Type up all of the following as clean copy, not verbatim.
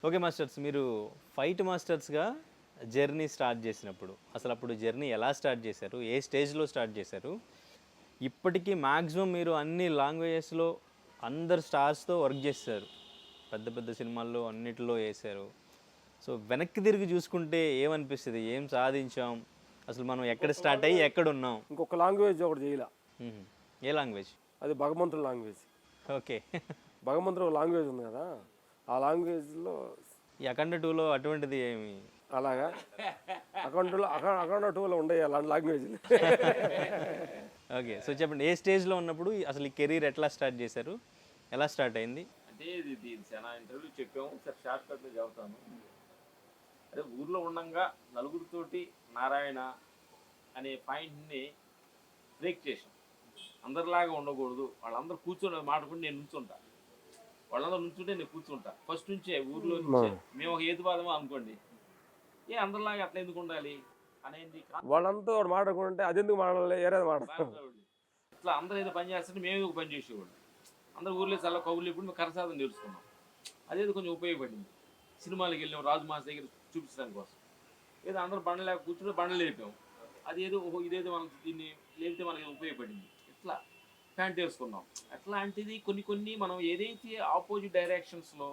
Okay masters, మీరు fight మాస్టర్స్గా journey start చేసినప్పుడు అసలు అప్పుడు జర్నీ ఎలా స్టార్ట్ చేశారు, ఏ స్టేజ్లో స్టార్ట్ చేశారు? ఇప్పటికీ మ్యాక్సిమం మీరు అన్ని లాంగ్వేజెస్లో అందరు స్టార్స్తో వర్క్ చేస్తారు, పెద్ద పెద్ద సినిమాల్లో అన్నిటిలో వేశారు. సో వెనక్కి తిరిగి చూసుకుంటే ఏమనిపిస్తుంది, ఏం సాధించాం, అసలు మనం ఎక్కడ స్టార్ట్ అయ్యి ఎక్కడ ఉన్నాం? ఇంకొక లాంగ్వేజ్ ఒకటి చేయాల. ఏ లాంగ్వేజ్? అది భగవంతుడి లాంగ్వేజ్. ఓకే. భగవంతుడు ఒక లాంగ్వేజ్ ఉంది కదా, ఆ లాంగ్వేజ్లో ఈ అఖండ 2లో అటువంటిది ఏమి? అలాగా అకౌంట్ టూలో ఉండే అలాంటి లాంగ్వేజ్. ఓకే, సో చెప్పండి, ఏ స్టేజ్లో ఉన్నప్పుడు అసలు ఈ కెరీర్ ఎట్లా స్టార్ట్ చేశారు, ఎలా స్టార్ట్ అయింది? అంటే ఇది చాలా ఇంటర్వ్యూ చెప్పాము సార్, షార్ట్ కట్లో చెబుతాను. అదే ఊర్లో ఉండంగా నలుగురితోటి నారాయణ అనే పాయింట్ని బ్రేక్ చేసాం. అందరిలాగా ఉండకూడదు, వాళ్ళందరూ కూర్చొని మాట్లాడుకుంటే నేను నుంచుంటా, వాళ్ళందరూ నుంచుంటే నేను కూర్చుంటా. ఫస్ట్ నుంచే ఊర్లో నుంచే మేము ఒక హేతువాదమో అనుకోండి, అందరిలాగా అట్లా ఎందుకు ఉండాలి అనేది వాళ్ళంతా వాడు మాట్లాడుకుంటే అది ఎందుకు మాట్లాడాలి, ఏరేది మాట్లాడాలి. ఇట్లా అందరూ ఏదో పని చేస్తుంటే మేము ఒక పని చేసేవాళ్ళు. అందరూ ఊర్లో చాలా కౌలు ఇప్పుడు మేము కరసాదం నేర్చుకున్నాం, అదేదో కొంచెం ఉపయోగపడింది. సినిమాలకు వెళ్ళాం రాజు మాస్ దగ్గర చూపించడానికి కోసం, ఏదో అందరూ బండలేక కూర్చుని బండలు లేపాం, అదేదో ఇదేదో మనకు దీన్ని లేపితే మనకి ఉపయోగపడింది. ఇట్లా ప్యాంట్ వేసుకున్నాం. అట్లాంటిది కొన్ని మనం ఏదైతే ఆపోజిట్ డైరెక్షన్స్లో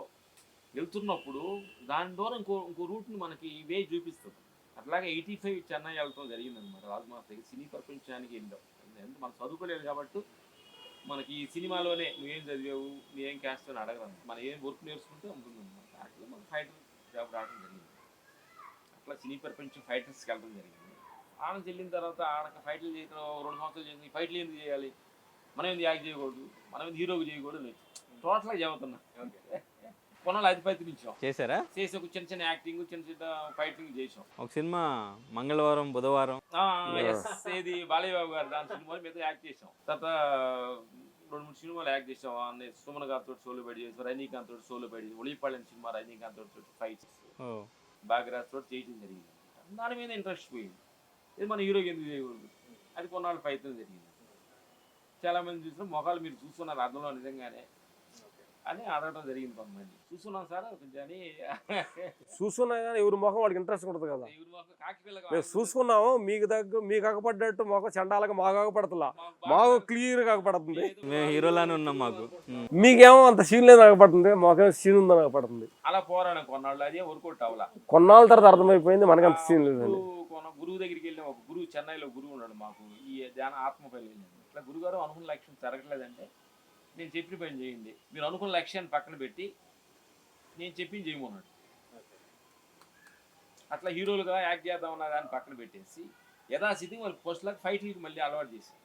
వెళ్తున్నప్పుడు దాని ద్వారా ఇంకో రూట్ని మనకి వే చూపిస్తుంది. అట్లాగే 85 చెన్నై వెళ్తాం జరిగిందనమాట రాజమాస్ దగ్గర. సినీ ప్రపంచానికి వెళ్ళాం, ఎందుకంటే మనం చదువుకోలేదు కాబట్టి మనకి ఈ సినిమాలోనే నువ్వేం చదివావు, నువ్వేం క్యాస్ట్ అని అడగరు, మనం ఏం వర్క్ నేర్చుకుంటే ఉంటుందన్నమాట. అట్లా మనం ఫైటర్ జాబ్ రావడం జరిగింది. అట్లా సినీ ప్రపంచం ఫైటర్స్కి వెళ్ళడం జరిగింది. ఆడ వెళ్ళిన తర్వాత ఆడక ఫైట్లు చేయడం 2 సంవత్సరాలు చేసి ఫైట్లు ఎందుకు చేయాలి, మనం ఏంది యాక్ట్ చేయకూడదు, మనం ఏంది హీరోకి చేయకూడదు, టోటల్గా చెబుతున్నా. కొన్నాళ్ళు అది ప్రయత్నించాం, చేశారా? చేసి ఒక చిన్న యాక్టింగ్, చిన్న ఫైటింగ్ చేసాం. ఒక సినిమా మంగళవారం బుధవారం ఏది బాలయ్యబాబు గారు దాని సినిమాలు మీద యాక్ట్ చేసాం. తర్వాత 2-3 సినిమాలు యాక్ట్ చేసాం. సుమన్ గారితో సోలో పడి చేసాం, రజనీకాంత్ తోటి సోలో పడి, ఒళిపాళెం సినిమా రజనీకాంత్ తోటి ఫైట్స్, బాగ్రాజ్ తోటి చేయడం జరిగింది. దాని మీద ఇంట్రెస్ట్ పోయింది, ఇది మన హీరోకి ఎందుకు చేయకూడదు, అది కొన్నాళ్ళు ప్రయత్నం జరిగింది. చాలా మంది చూసిన మొఖాలు మీరు చూస్తున్నారు అర్థంలో నిజంగానే అని అడగడం జరిగింది. కొంతమంది చూస్తున్నాం సార్ కొంచెం అని చూసుకున్నా కానీ ఎవరి మొఖం వాడికి ఇంట్రెస్ట్ ఉంటుంది కదా. ఎవరి మొఖం కాకి పిల్లగా మేము చూసుకున్నాము, మీకు అగపడ్డట్టు మొఖం చండాలగా మాకు అగపడుతుందా, మాకు క్లియర్ గా అగపడుతుంది. మేము హీరోలానే ఉన్నాం, మాకు మీకేమో అంత సీన్ లేదు అగపడుతుంది, మాకేమో సీన్ ఉందని అగపడుతుంది. అలా పోరాడం కొన్నాళ్ళు, అదే వర్కౌట్ అవ్వాల. కొన్నాళ్ళ తర్వాత అర్థమైపోయింది మనకి అంత సీన్ లేదండి. గురువు దగ్గరికి వెళ్ళాం, ఒక గురువు చెన్నైలో గురువు ఉన్నాడు మాకు, ఈ ధ్యాన ఆత్మపల్లి వెళ్ళాను. ఇట్లా గురుగారు అనుకున్న లక్ష్యం జరగట్లేదంటే నేను చెప్పిన పని చేయండి, మీరు అనుకున్న లక్ష్యాన్ని పక్కన పెట్టి నేను చెప్పింది చేయమన్నాడు. అట్లా హీరోలుగా యాక్ట్ చేద్దామన్న దాన్ని పక్కన పెట్టేసి యథాస్థితి వాళ్ళకి ఫస్ట్లాగా ఫైట్లకి మళ్ళీ అలవాటు చేశాను,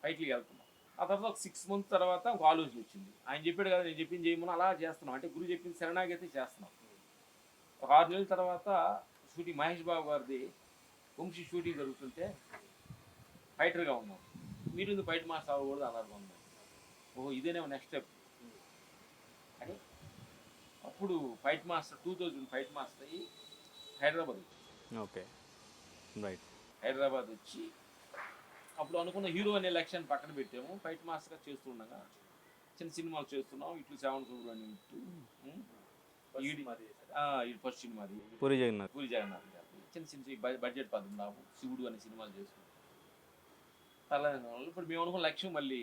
ఫైట్లకి వెళ్తున్నాం. ఆ తర్వాత ఒక 6 months తర్వాత ఒక ఆలోచన వచ్చింది, ఆయన చెప్పాడు కదా నేను చెప్పింది చేయమని, అలా చేస్తున్నాం. అంటే గురువు చెప్పింది శరణాగతి చేస్తున్నాం. ఒక 6 నెలల తర్వాత షూటింగ్ మహేష్ బాబు గారిది వంశీ షూటింగ్ జరుగుతుంటే ఫైటర్గా ఉన్నాం. మీరు ఎందుకు ఫైట్ మాస్టర్ అవ్వకూడదు అన్నారు కొందరు. ఓహో ఇదేనేమో నెక్స్ట్ స్టెప్ అని అప్పుడు ఫైట్ మాస్టర్ 2000 ఫైట్ మాస్టర్ అయ్యి హైదరాబాద్ వచ్చి, ఓకే రైట్, హైదరాబాద్ వచ్చి అప్పుడు అనుకున్న హీరో అనే లక్ష్యాన్ని పక్కన పెట్టాము. ఫైట్ మాస్టర్గా చేస్తూ ఉండగా చిన్న సినిమాలు చేస్తున్నాం. ఇట్లు 7 February ఇటు ఫస్ట్ సినిమాది పూరి జగన్నాథ్ గారు చిన్న బడ్జెట్ 14 శివుడు అనే సినిమాలు చేసుకుంటాం. ఇప్పుడు మేము అనుకున్న లక్ష్యం మళ్ళీ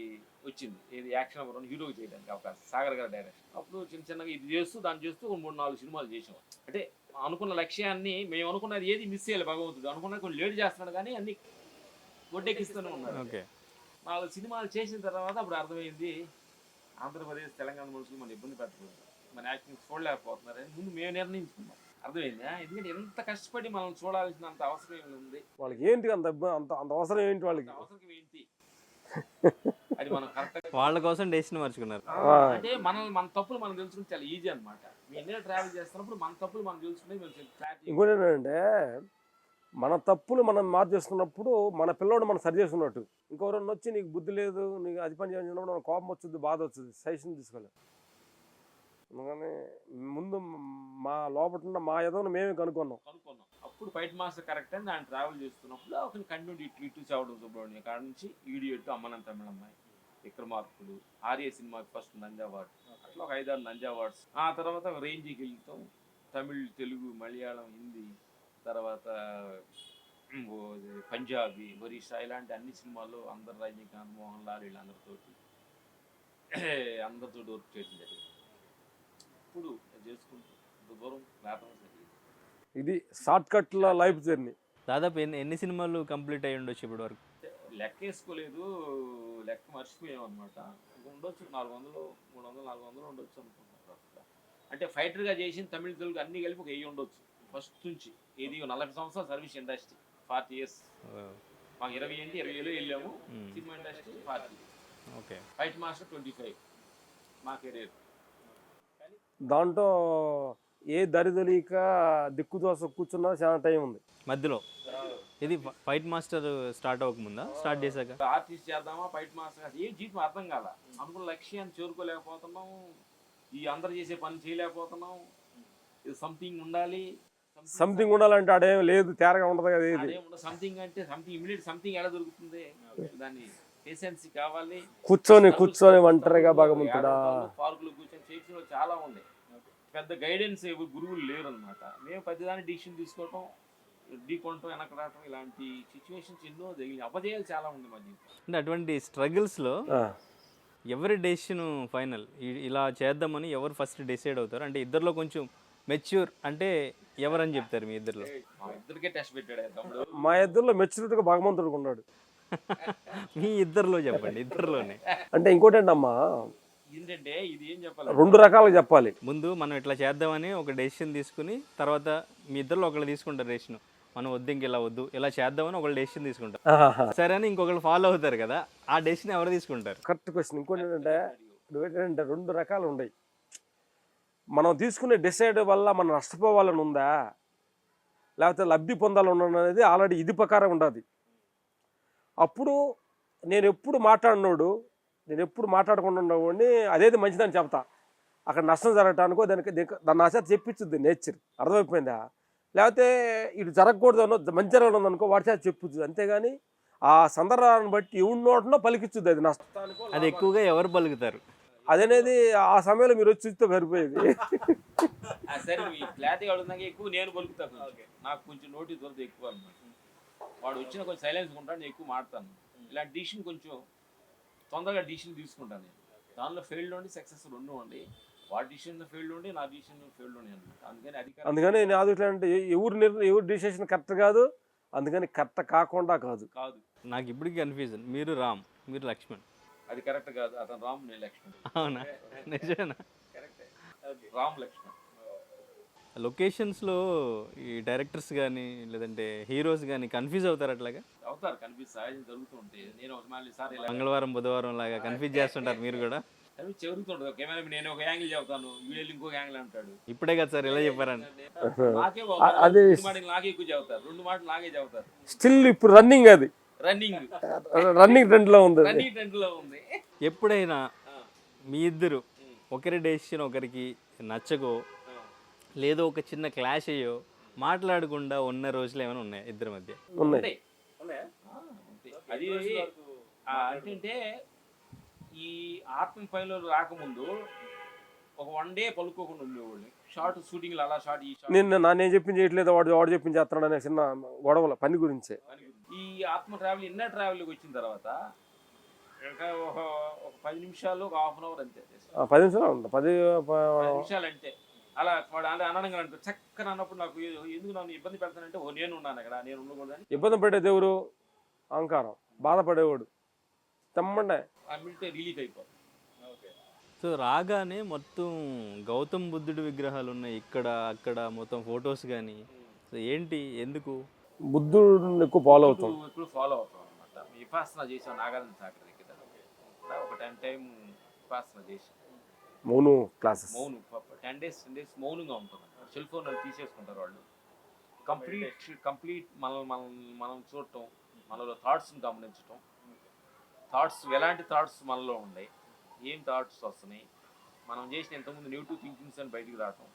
వచ్చింది, ఏది యాక్షన్ అవరం హీరోకి చేయడానికి అవకాశం, సాగర్ గారి డైరెక్షన్. అప్పుడు చిన్నగా ఇది చేస్తూ దాన్ని చేస్తూ 3-4 సినిమాలు చేసాం. అంటే అనుకున్న లక్ష్యాన్ని మేము అనుకున్నది ఏది మిస్ చేయాలి, భగవంతుడు అనుకున్నది కొంచెం లేట్ చేస్తున్నాడు కానీ అన్ని ఒడ్డెక్కిస్తూనే ఉన్నాడు. 4 సినిమాలు చేసిన తర్వాత అప్పుడు అర్థమైంది ఆంధ్రప్రదేశ్ తెలంగాణ మనుషులు మన ఇబ్బంది పెట్టకూడదు, మన యాక్టింగ్ చూడలేకపోతున్నారని ముందు మేము నిర్ణయించుకున్నాం. అర్థమైందా? ఎందుకంటే ఎంత కష్టపడి మనం చూడాల్సినంత అవసరం ఏమి ఉంది, వాళ్ళకి ఏంటి అంత అంత అవసరం ఏంటి, వాళ్ళకి అవసరం ఏంటి అది మనం కరెక్ట్ వాళ్ళ కోసం డెసిషన్ మార్చుకున్నారు. అంటే మన తప్పులు మనం తెలుసుకుంటే చాలా ఈజీ అనమాట. మీ ఇండియా ట్రావెల్ చేస్తున్నప్పుడు మన తప్పులు మనం తెలుసుకుంటే ఇంకోటి ఏంటంటే మన తప్పులు మనం మార్చేసుకున్నప్పుడు మన పిల్లోడు మనం సరి చేసుకున్నట్టు. ఇంకొకరన్నా వచ్చి నీకు బుద్ధి లేదు, నీకు అది పని చేసినప్పుడు మన కోపం వచ్చింది, బాధ వచ్చింది, సజెషన్ తీసుకోలేదు. అందుకని ముందు మా లోపల మా ఏదో మేమే కనుక్కున్నాం. అప్పుడు ఫైట్ మాస్టర్ కరెక్ట్ అని దాన్ని ట్రావెల్ చేస్తున్నప్పుడు ఒక కంటిన్యూ ఇటు 7 February కాడ నుంచి ఈడియట్, అమ్మనంత తమిళమ్మాయి, విక్రమార్కుడు, ఆర్య సినిమాకి ఫస్ట్ నంది అవార్డు, అట్లా ఒక 5-6 నంది అవార్డ్స్. ఆ తర్వాత రేంజ్కి వెళ్తాం. తమిళ్, తెలుగు, మలయాళం, హిందీ, తర్వాత పంజాబీ, ఒరిస్సా ఇలాంటి అన్ని సినిమాల్లో అందరు రజనీకాంత్, మోహన్ లాల్ వీళ్ళందరితోటి అందరితో వర్క్ చేయడం జరిగింది. ఇప్పుడు చేసుకుంటూ ఇంత దూరం లేపడం జరిగింది. ఇది షార్ట్ కట్ల లైఫ్ జర్నీ. దాదాపు ఎన్ని సినిమాలు కంప్లీట్ అయ్యి ఉండొచ్చు ఇప్పటి వరకు? లెక్క వేసుకోలేదు, లెక్క మర్చిపోయాం అనమాట. ఉండొచ్చు 400, 300, 400 ఉండొచ్చు అనుకుంటున్నాను. అంటే ఫైటర్గా చేసిన తమిళ, తెలుగు అన్ని కలిపి ఒక 1000 ఉండొచ్చు ఫస్ట్ నుంచి. ఇది 40 సంవత్సరాలు సర్వీస్ ఇండస్ట్రీ, 40 years. మాకు 20 ఏంటి 20 వెళ్ళాము. Cinema industry 40. Okay. Fight master 25 మా కెరీర్. దాంట్లో ఏ దరిదలిక దిక్కు దోశ కూర్చున్నా చాలా టైం ఉంది మధ్యలో. ఇది ఫైట్ మాస్టర్ స్టార్ట్ అవ్వకముందా, స్టార్ట్ చేశాక? ఆర్టిస్ట్ చేద్దామా, ఫైట్ మాస్టర్ ఏం జీవితం అర్థం కాల. అనుకున్న లక్ష్యాన్ని చేరుకోలేకపోతున్నాం, ఈ అందరు చేసే పని చేయలేకపోతున్నాం. ఇది సంథింగ్ ఉండాలి. సంథింగ్ ఉండాలంటే అదేం లేదు, తేరగా ఉండదు కదా. ఇది సంథింగ్ అంటే సంథింగ్ ఇమీడియట్ సంథింగ్ ఎలా దొరుకుతుంది? దాన్ని పేషెన్సీ కావాలి. కూర్చొని ఒంటరిగా భగవంతుడా పార్కులు కూర్చొని చేసిన చాలా ఉంది. పెద్ద గైడెన్స్ గురువులు లేరు అనమాట. మేము ప్రతిదాన్ని డిసిషన్ తీసుకోవటం, ఢీకొనటం, వెనక రావటం, ఇలాంటి సిచ్యువేషన్స్ ఎన్నో జరిగింది. అపజయాలు చాలా ఉంది మా జీవితం. అంటే అటువంటి స్ట్రగుల్స్లో ఎవరి డెసిషన్ ఫైనల్, ఇలా చేద్దామని ఎవరు ఫస్ట్ డిసైడ్ అవుతారు? అంటే ఇద్దరిలో కొంచెం మెచ్యూర్ అంటే ఎవరని చెప్తారు మీ ఇద్దరిలో? మా ఇద్దరికే టెస్ట్ పెట్టాడు తమ్ముడు. మా ఇద్దరిలో మెచ్యూరిటీగా భగవంతుడికి ఉన్నాడు. మీ ఇద్దరిలో చెప్పండి, ఇద్దరిలోనే. అంటే ఇంకోటి ఏంటమ్మా, ఏంటంటే ఇది ఏం చెప్పాలి, 2 రకాలుగా చెప్పాలి. ముందు మనం ఇట్లా చేద్దామని ఒక డెసిషన్ తీసుకుని, తర్వాత మీ ఇద్దరిలో ఒకళ్ళు తీసుకుంటారు డెసిషన్, మనం వద్దు ఇంక ఇలా వద్దు ఇలా చేద్దామని ఒకళ్ళు డెసిషన్ తీసుకుంటారు. సరే అని ఇంకొకళ్ళు ఫాలో అవుతారు కదా, ఆ డెసిషన్ ఎవరు తీసుకుంటారు? Correct question. ఇంకోటి ఏంటంటే 2 రకాలు ఉన్నాయి. మనం తీసుకునే డిసైడ్ వల్ల మనం నష్టపోవాలని ఉందా, లేకపోతే లబ్ధి పొందాలని అనేది ఆల్రెడీ ఇది ప్రకారం ఉండదు. అప్పుడు నేను ఎప్పుడు మాట్లాడకుండా ఉండేవాడిని, అదేది మంచిదని చెప్తా. అక్కడ నష్టం జరగటానికో దాన్ని ఆశ చెప్పించుద్ది నేచర్. అర్థమైపోయిందా? లేకపోతే ఇటు జరగకూడదు మంచి జరగడం అనుకో వాడి చేత చెప్పుద్ది. అంతేగాని ఆ సందర్భాన్ని బట్టి ఎవరి నోటనో పలికిచ్చుద్ది అది నష్టానికో. అది ఎక్కువగా ఎవరు పలుకుతారు అదనేది ఆ సమయంలో మీరు వచ్చి చూస్తే సరిపోయేది. సరే ఈ క్లారిటీ అడుగుతున్నాక ఎక్కువ నేను పలుకుతాను. నాకు కొంచెం నోటి దొరద ఎక్కువ అనమాట. వాడు వచ్చిన కొంచెం సైలెన్స్ ఉంటాడు, నేను ఎక్కువ మాడతాను. ఇలాంటి డిసిషన్ కొంచెం తొందరగా డిసిషన్ తీసుకుంటాను నేను. దానిలో ఫెయిల్డ్ ఉండి సక్సెస్ 2 ఉండి, వాడి డిసిషన్ ఫెయిల్డ్ ఉండి నా డిసిషన్ ఫెయిల్డ్ ఉండి అనమాట. అందుకని నేను ఆదుకుంటే ఎవరు డిసిషన్ కరెక్ట్ కాదు, అందుకని కరెక్ట్ కాకుండా కాదు. నాకు ఇప్పటికీ కన్ఫ్యూజన్. మీరు రామ్, మీరు లక్ష్మణ్. అది కరెక్ట్ కాదు. అతను రామ్, నేను లక్ష్మణ్. అవునా? నిజమేనా? రామ్ లక్ష్మణ్. లొకేషన్స్లో ఈ డైరెక్టర్స్ కానీ లేదంటే హీరోస్ కానీ కన్ఫ్యూజ్ అవుతారు అట్లాగా? అవుతారు, కన్ఫ్యూజ్ సహజం జరుగుతూ ఉంటాయి. నేను మళ్ళీ సార్ మంగళవారం బుధవారం లాగా కన్ఫ్యూజ్ చేస్తుంటారు మీరు కూడా? అవి జరుగుతుంటుంది. కెమెరా నేను ఒక యాంగిల్ చెప్తాను, వీడియో ఇంకొక యాంగిల్ అంటాడు. ఇప్పుడే కదా సార్ ఇలా చెప్పారని. నాకే అది 2 మాటలు నాకే ఎక్కువ చెబుతారు, 2 మాటలు నాకే చెబుతారు. స్టిల్ ఇప్పుడు రన్నింగ్ ట్రెండ్ లో ఉంది. ఎప్పుడైనా మీ ఇద్దరు ఒకరి డెసిషన్ ఒకరికి నచ్చకో, లేదో ఒక చిన్న క్లాష్ అయ్యో మాట్లాడకుండా ఉన్న రోజులు ఏమైనా ఉన్నాయా ఇద్దరి మధ్య? ఉన్నాయి. అది అంటే ఈ ఆత్మ పనిలో రాకముందు ఒక 1 day పలుకోకుండా ఉండేవాళ్ళు. షార్ట్ షూటింగ్లు అలా షార్ట్ ఈ షార్ట్ నేను చెప్పింది చేయట్లేదు, వాడు చెప్పింది చేస్తున్నాడు అనే చిన్న గొడవల పని గురించే. ఈ ఆత్మ ట్రావెల్ ఇన్నర్ ట్రావెల్కి వచ్చిన తర్వాత ఇంకా ఒక 10 నిమిషాలు, ఒక 1/2 hour అంతే. 10 నిమిషాలు ఉంటుంది, 10 నిమిషాలు అంటే అలా వాడు అలా అనడంగా అనిపిస్తుంది. చక్కని అన్నప్పుడు నాకు ఎందుకు నన్ను ఇబ్బంది పెడతానంటే నేను ఉన్నాను అక్కడ, నేను ఉండకూడదని. ఇబ్బంది పడేది ఎవరు? అహంకారం. బాధపడేవాడు తెమ్మండే రిలీఫ్ అయిపోతుంది. సో రాగానే మొత్తం గౌతమ్ బుద్ధుడి విగ్రహాలు ఉన్నాయి ఇక్కడ అక్కడ, మొత్తం ఫొటోస్ కానీ. సో ఏంటి, ఎందుకు బుద్ధుడిని ఎక్కువ ఫాలో అవుతాం? ఇప్పుడు ఫాలో అవుతాం అనమాట. విపాసన చేసాం నాగార్జున సాగర్ దగ్గర ఒక 10 time విపాసన చేసి మౌను క్లాసెస్. 10 days మౌనంగా ఉంటుంది. సెల్ ఫోన్ తీసేసుకుంటారు వాళ్ళు. కంప్లీట్ మనం చూడటం, మనలో థాట్స్ని గమనించటం. థాట్స్ ఎలాంటి థాట్స్ మనలో ఉన్నాయి, ఏం థాట్స్ వస్తున్నాయి, మనం చేసిన ఇంతకుముందు నెగిటివ్ థింకింగ్స్ అని బయటికి రావటం,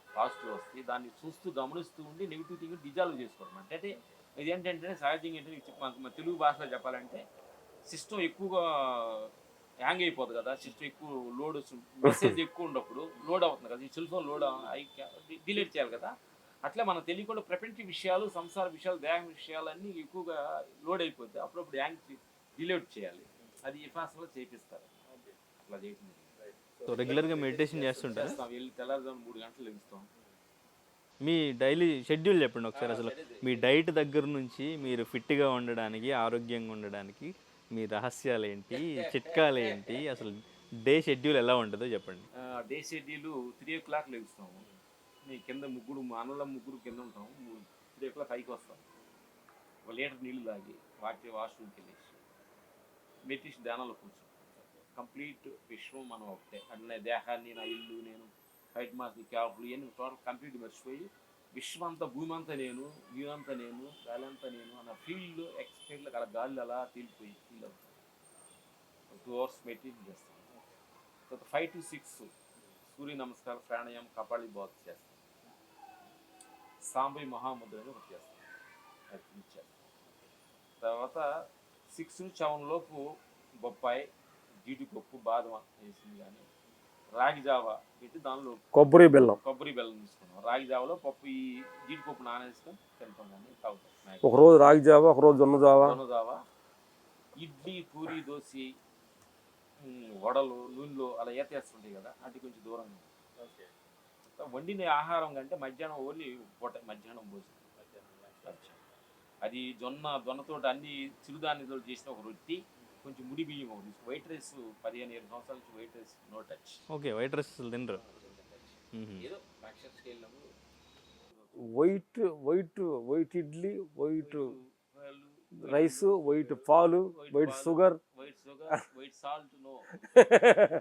పాజిటివ్ వస్తాయి, దాన్ని చూస్తూ గమనిస్తూ ఉండి నెగిటివ్ థింకింగ్ డిజాల్వ్ చేసుకోవడం. అంటే ఇదేంటంటే సహజంగా ఏంటంటే మన తెలుగు భాషలో చెప్పాలంటే సిస్టమ్ ఎక్కువగా హ్యాంగ్ అయిపోతుంది కదా సిస్టమ్, ఎక్కువ లోడ్ మెసేజ్ ఎక్కువ ఉన్నప్పుడు లోడ్ అవుతుంది కదా, ఈ సెల్ ఫోన్ లోడ్ డిలీట్ చేయాలి కదా. అట్లా మనకు తెలియకుండా ప్రపంచ విషయాలు, సంసార విషయాలు, దేహ విషయాలు అన్నీ ఎక్కువగా లోడ్ అయిపోతే అప్పుడప్పుడు హ్యాంగ్ డిలీట్ చేయాలి. అది ఇఫాస్లో చేపిస్తారు. అట్లా చేయకుండా సో రెగ్యులర్గా మెడిటేషన్ చేస్తుంటారా? చేస్తాం. వెళ్ళి తెల్లారుజాము 3 గంటలు లెగుస్తాం. మీ డైలీ షెడ్యూల్ చెప్పండి ఒకసారి. అసలు మీ డైట్ దగ్గర నుంచి మీరు ఫిట్గా ఉండడానికి, ఆరోగ్యంగా ఉండడానికి మీ రహస్యాలు ఏంటి, చిట్కాలు ఏంటి, అసలు డే షెడ్యూల్ ఎలా ఉంటుందో చెప్పండి. Day schedule 3 o'clock లెగుస్తాము. మీ కింద ముగ్గురు, మా అన్నల ముగ్గురు కింద ఉంటాము. 3 o'clock పైకి వస్తాం. 1 లీటర్ నీళ్ళు తాగి వాష్రూమ్కి వెళ్ళేసి మెడిటేషన్ ధ్యానంలో కూర్చుంటాం. కంప్లీట్ విశ్వం మనం ఒకటే, అన్న దేహాన్ని, నా ఇల్లు, నేను ఫైట్ మాస్టర్ క్యాప్లు ఇవన్నీ టోటల్ కంప్లీట్ మర్చిపోయి విశ్వం అంతా, భూమి అంతా నేను, నీరంతా నేను, గాలి అంతా నేను అన్న ఫీల్డ్ ఎక్స్పీరియన్స్ అలా గాలి అలా తేలిపోయి ఫీల్ అవుతాం. 2 hours మెడిటేషన్ చేస్తాం. తర్వాత 5 to 6 సూర్య నమస్కారం, ప్రాణాయామం, కపాలి బాత్ చేస్తాం. సాంబై మహాముద్ర అని ఒకటి చేస్తాం. అది ఫినిష్ చేస్తాం. తర్వాత 6 to 7 లోపు బొప్పాయి, జీడిపప్పు, బాదం వేసింది కానీ రాగి జావా పెట్టి దానిలో కొబ్బరి బెల్లం తీసుకున్నాం. రాగి జావలో పప్పు, ఈ జీడిపప్పు నానేసుకొని తింటాం కానీ తాగుతాం. ఒకరోజు రాగి జావా, ఒకరోజు జొన్న జావా. ఇడ్లీ, పూరి, దోశ, వడలు నూనెలో అలా ఏతేస్తుంటాయి కదా, అది కొంచెం దూరంగా. వండిన ఆహారం కంటే మధ్యాహ్నం ఓన్లీ పూట, మధ్యాహ్నం భోజనం. అది జొన్నతో అన్ని చిరుధాన్యాలతో చేసిన ఒక రొట్టి, కొంచెం ముడి బియ్యం ఒకటి. వైట్ రైస్ 15-20 సంవత్సరాల నుంచి white rice no touch. Okay, white rice తినరు. ఏదో ఫంక్షన్స్కి వెళ్ళినప్పుడు white idli, white rice, white పాలు, white sugar, white salt, no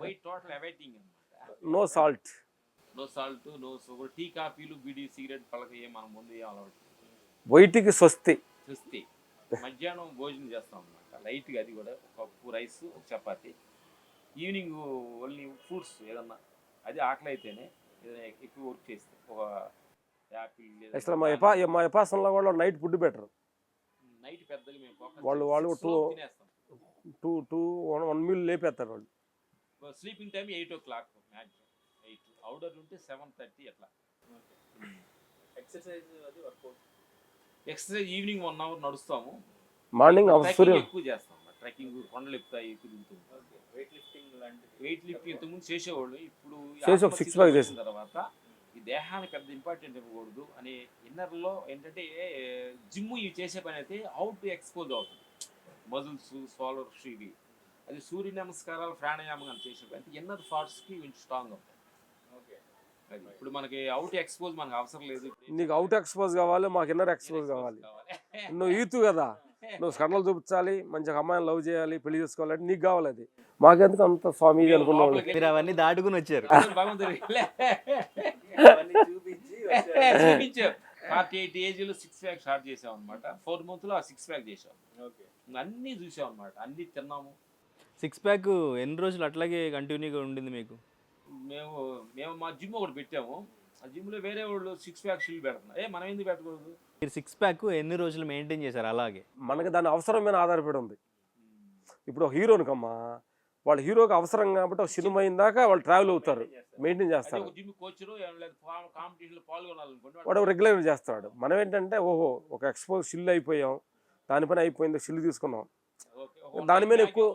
white total avoiding అన్నమాట. No salt, no sugar. Tea, కాఫీలు, బీడీ, సిగరెట్ పలక మనం ముందు ఏం అలవాటు. వైట్కి స్వస్తి. మధ్యాహ్నం భోజనం చేస్తాం అన్నమాట లైట్గా, అది కూడా పప్పు, రైస్, ఒక చపాతి. ఈవినింగ్ ఓన్లీ ఫ్రూట్స్ ఏదన్నా, అది ఆకలి అయితేనే ఏదైనా ఎక్కువ వర్క్ చేస్తే ఒక యాపిల్. అసలు మా ఎపాసనలో కూడా నైట్ ఫుడ్ బెటర్. నైట్ పెద్దగా మేము వాళ్ళు తినేస్తాం. 1 మీల్ లేపేస్తారు వాళ్ళు. Sleeping time 8 o'clock maximum. 8 outdoor ఉంటే 7:30 అట్లా. Exercise evening 1 hour నడుస్తాము. మార్నింగ్ ఎక్కువ చేస్తాం. ట్రెక్కింగ్, కొండలు ఎక్కుతాయి, ఎక్కువ దిగుతుంది. వెయిట్ లిఫ్టింగ్ ఇంతకుముందు చేసేవాళ్ళు. ఇప్పుడు 6 pack చేసిన తర్వాత ఈ దేహానికి పెద్ద ఇంపార్టెంట్ ఇవ్వకూడదు అనే ఇన్నర్లో ఏంటంటే జిమ్ ఇవి చేసే పని అయితే అవుట్ టు ఎక్స్పోజ్ అవుతుంది. మజిల్స్, స్వాలర్స్, ఇవి అది సూర్య నమస్కారాలు, ప్రాణాయామం అని చేసే పని అయితే ఇన్నర్ పార్ట్స్కి కొంచెం స్ట్రాంగ్ అవుతాయి. ఇప్పుడు మనకి అవుట్ ఎక్స్పోజ్ మనకు అవసరం లేదు. నీకు అవుట్ ఎక్స్పోజ్ కావాలి, మాకు ఇన్నర్ ఎక్స్పోజ్ కావాలి. నువ్వు ఈతు కదా, నువ్వు కండలు చూపించాలి, మంచిగా అమ్మాయిని లవ్ చేయాలి, పెళ్లి చేసుకోవాలంటే నీకు కావాలి. అది మాకెందుకు అంత స్వామి అనుకున్నావు. మీరు అవన్నీ దాటుకుని వచ్చారు. 48 ఏజ్లో 6 pack స్టార్ట్ చేసాం అనమాట. 4 months ఆ 6 pack చేసాం. అన్నీ చూసాం అనమాట, అన్నీ తిన్నాము. 6 pack ఎన్ని రోజులు అట్లాగే కంటిన్యూగా ఉండింది మీకు? మేము మా జిమ్ ఒకటి పెట్టాము. ఆ జిమ్లో వేరే వాళ్ళు 6 pack షీల్ పెడుతున్నారు. మనం ఎందుకు పెట్టకూడదు? మీరు 6 pack ఎన్ని రోజులు మెయింటైన్ చేశారు? అలాగే మనకి దాని అవసరం మీద ఆధారపడి ఉంది. ఇప్పుడు ఒక హీరోనికమ్మా, వాళ్ళు హీరోకి అవసరం కాబట్టి ఒక సినిమా అయిందాక వాళ్ళు ట్రావెల్ అవుతారు, మెయింటైన్ చేస్తారు. వాడు రెగ్యులర్ చేస్తాడు. మనం ఏంటంటే ఓహో ఒక ఎక్స్పోజ్ షిల్ అయిపోయాం, దానిపైన అయిపోయింది, షిల్ తీసుకున్నాం, దాని మీద ఎక్కువ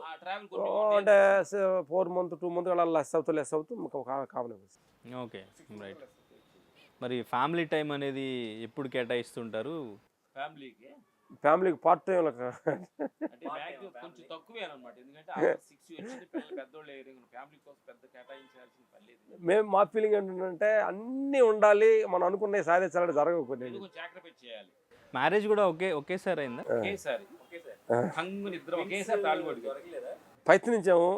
అంటే 4 months 2 months అలా లెస్ అవుతూ కామన్. Okay, right. మరి ఫ్యామిలీ టైం అనేది ఎప్పుడు కేటాయిస్తుంటారు? ఫ్యామిలీకి పార్ట్ టైం కొంచెం తక్కువే అన్నమాట. ఎందుకంటే 6 వచ్చింది, పెద్దోళ్ళు ఫ్యామిలీ కోసం పెద్ద కేటాయించాల్సిన పని లేదు. మేము మా ఫీలింగ్ ఏంటంటే అన్నీ ఉండాలి, మనం అనుకునే సాధించాలని జరగకపోతే సాక్రిఫైస్ చేయాలి. మ్యారేజ్ కూడా ఒకేసారి అయిందా? ఒకేసారి ఇద్దరం ఒకేసారి తాగుబోదు. ప్రయత్నించాము.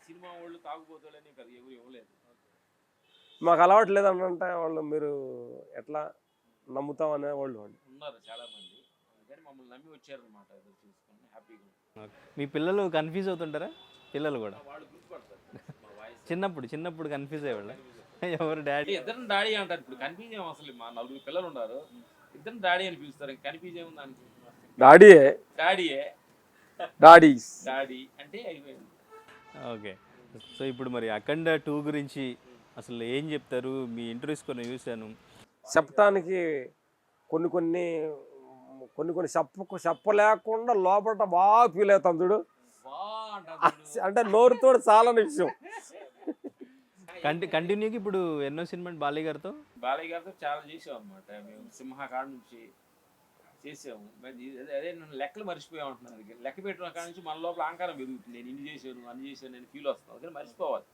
సినిమా వాళ్ళు తాగుబోతులని కదా ఎవరు ఇవ్వలేదు. మాకు అలవాటు లేదంటే వాళ్ళు మీరు ఎట్లా నమ్ముతాం అనే వాళ్ళు ఉన్నారు చాలా మంది. అందుకని మమ్మల్ని నమ్మి వచ్చారనమాట. చూసుకొని హ్యాపీగా. మీ పిల్లలు కన్ఫ్యూజ్ అవుతుంటారా? పిల్లలు కూడా వాళ్ళు గుర్తుపడతారు. చిన్నప్పుడు కన్ఫ్యూజ్ అయ్యేవాళ్ళు, ఎవరు డాడీ? ఇద్దరు డాడీ అంటారు. ఇప్పుడు కన్ఫ్యూజ్ ఏం అసలు. మా 4 పిల్లలు ఉన్నారు, ఇద్దరు డాడీ అని పిలుస్తారు. కన్ఫ్యూజ్ ఏముంది దానికి? డాడీ అంటే అయిపోయింది. ఓకే. సో ఇప్పుడు మరి అఖండ 2 గురించి అసలు ఏం చెప్తారు? మీ ఇంటర్వ్యూస్ కొన్ని చూశాను. చెప్పటానికి కొన్ని కొన్ని కొన్ని చెప్పలేకుండా లోపల బాగా ఫీల్ అవుతాం చూడు. అంటే నోరుతో చాలా విషయం. కంటిన్యూకి ఇప్పుడు ఎన్నో సినిమా బాలయ్య గారితో? బాలయ్య గారితో చాలా చేసాం అనమాట. మేము సింహ కాడ నుంచి చేసాము. మరి అదే నన్ను లెక్కలు మర్చిపోయాం అంటున్నాను. లెక్క పెట్టిన కాడ నుంచి మన లోపల అహంకారం పెరుగుతుంది. నేను ఇన్ని చేశాను అన్ని చేశాను నేను ఫీల్ వస్తాను. అందుకని మర్చిపోవాలి.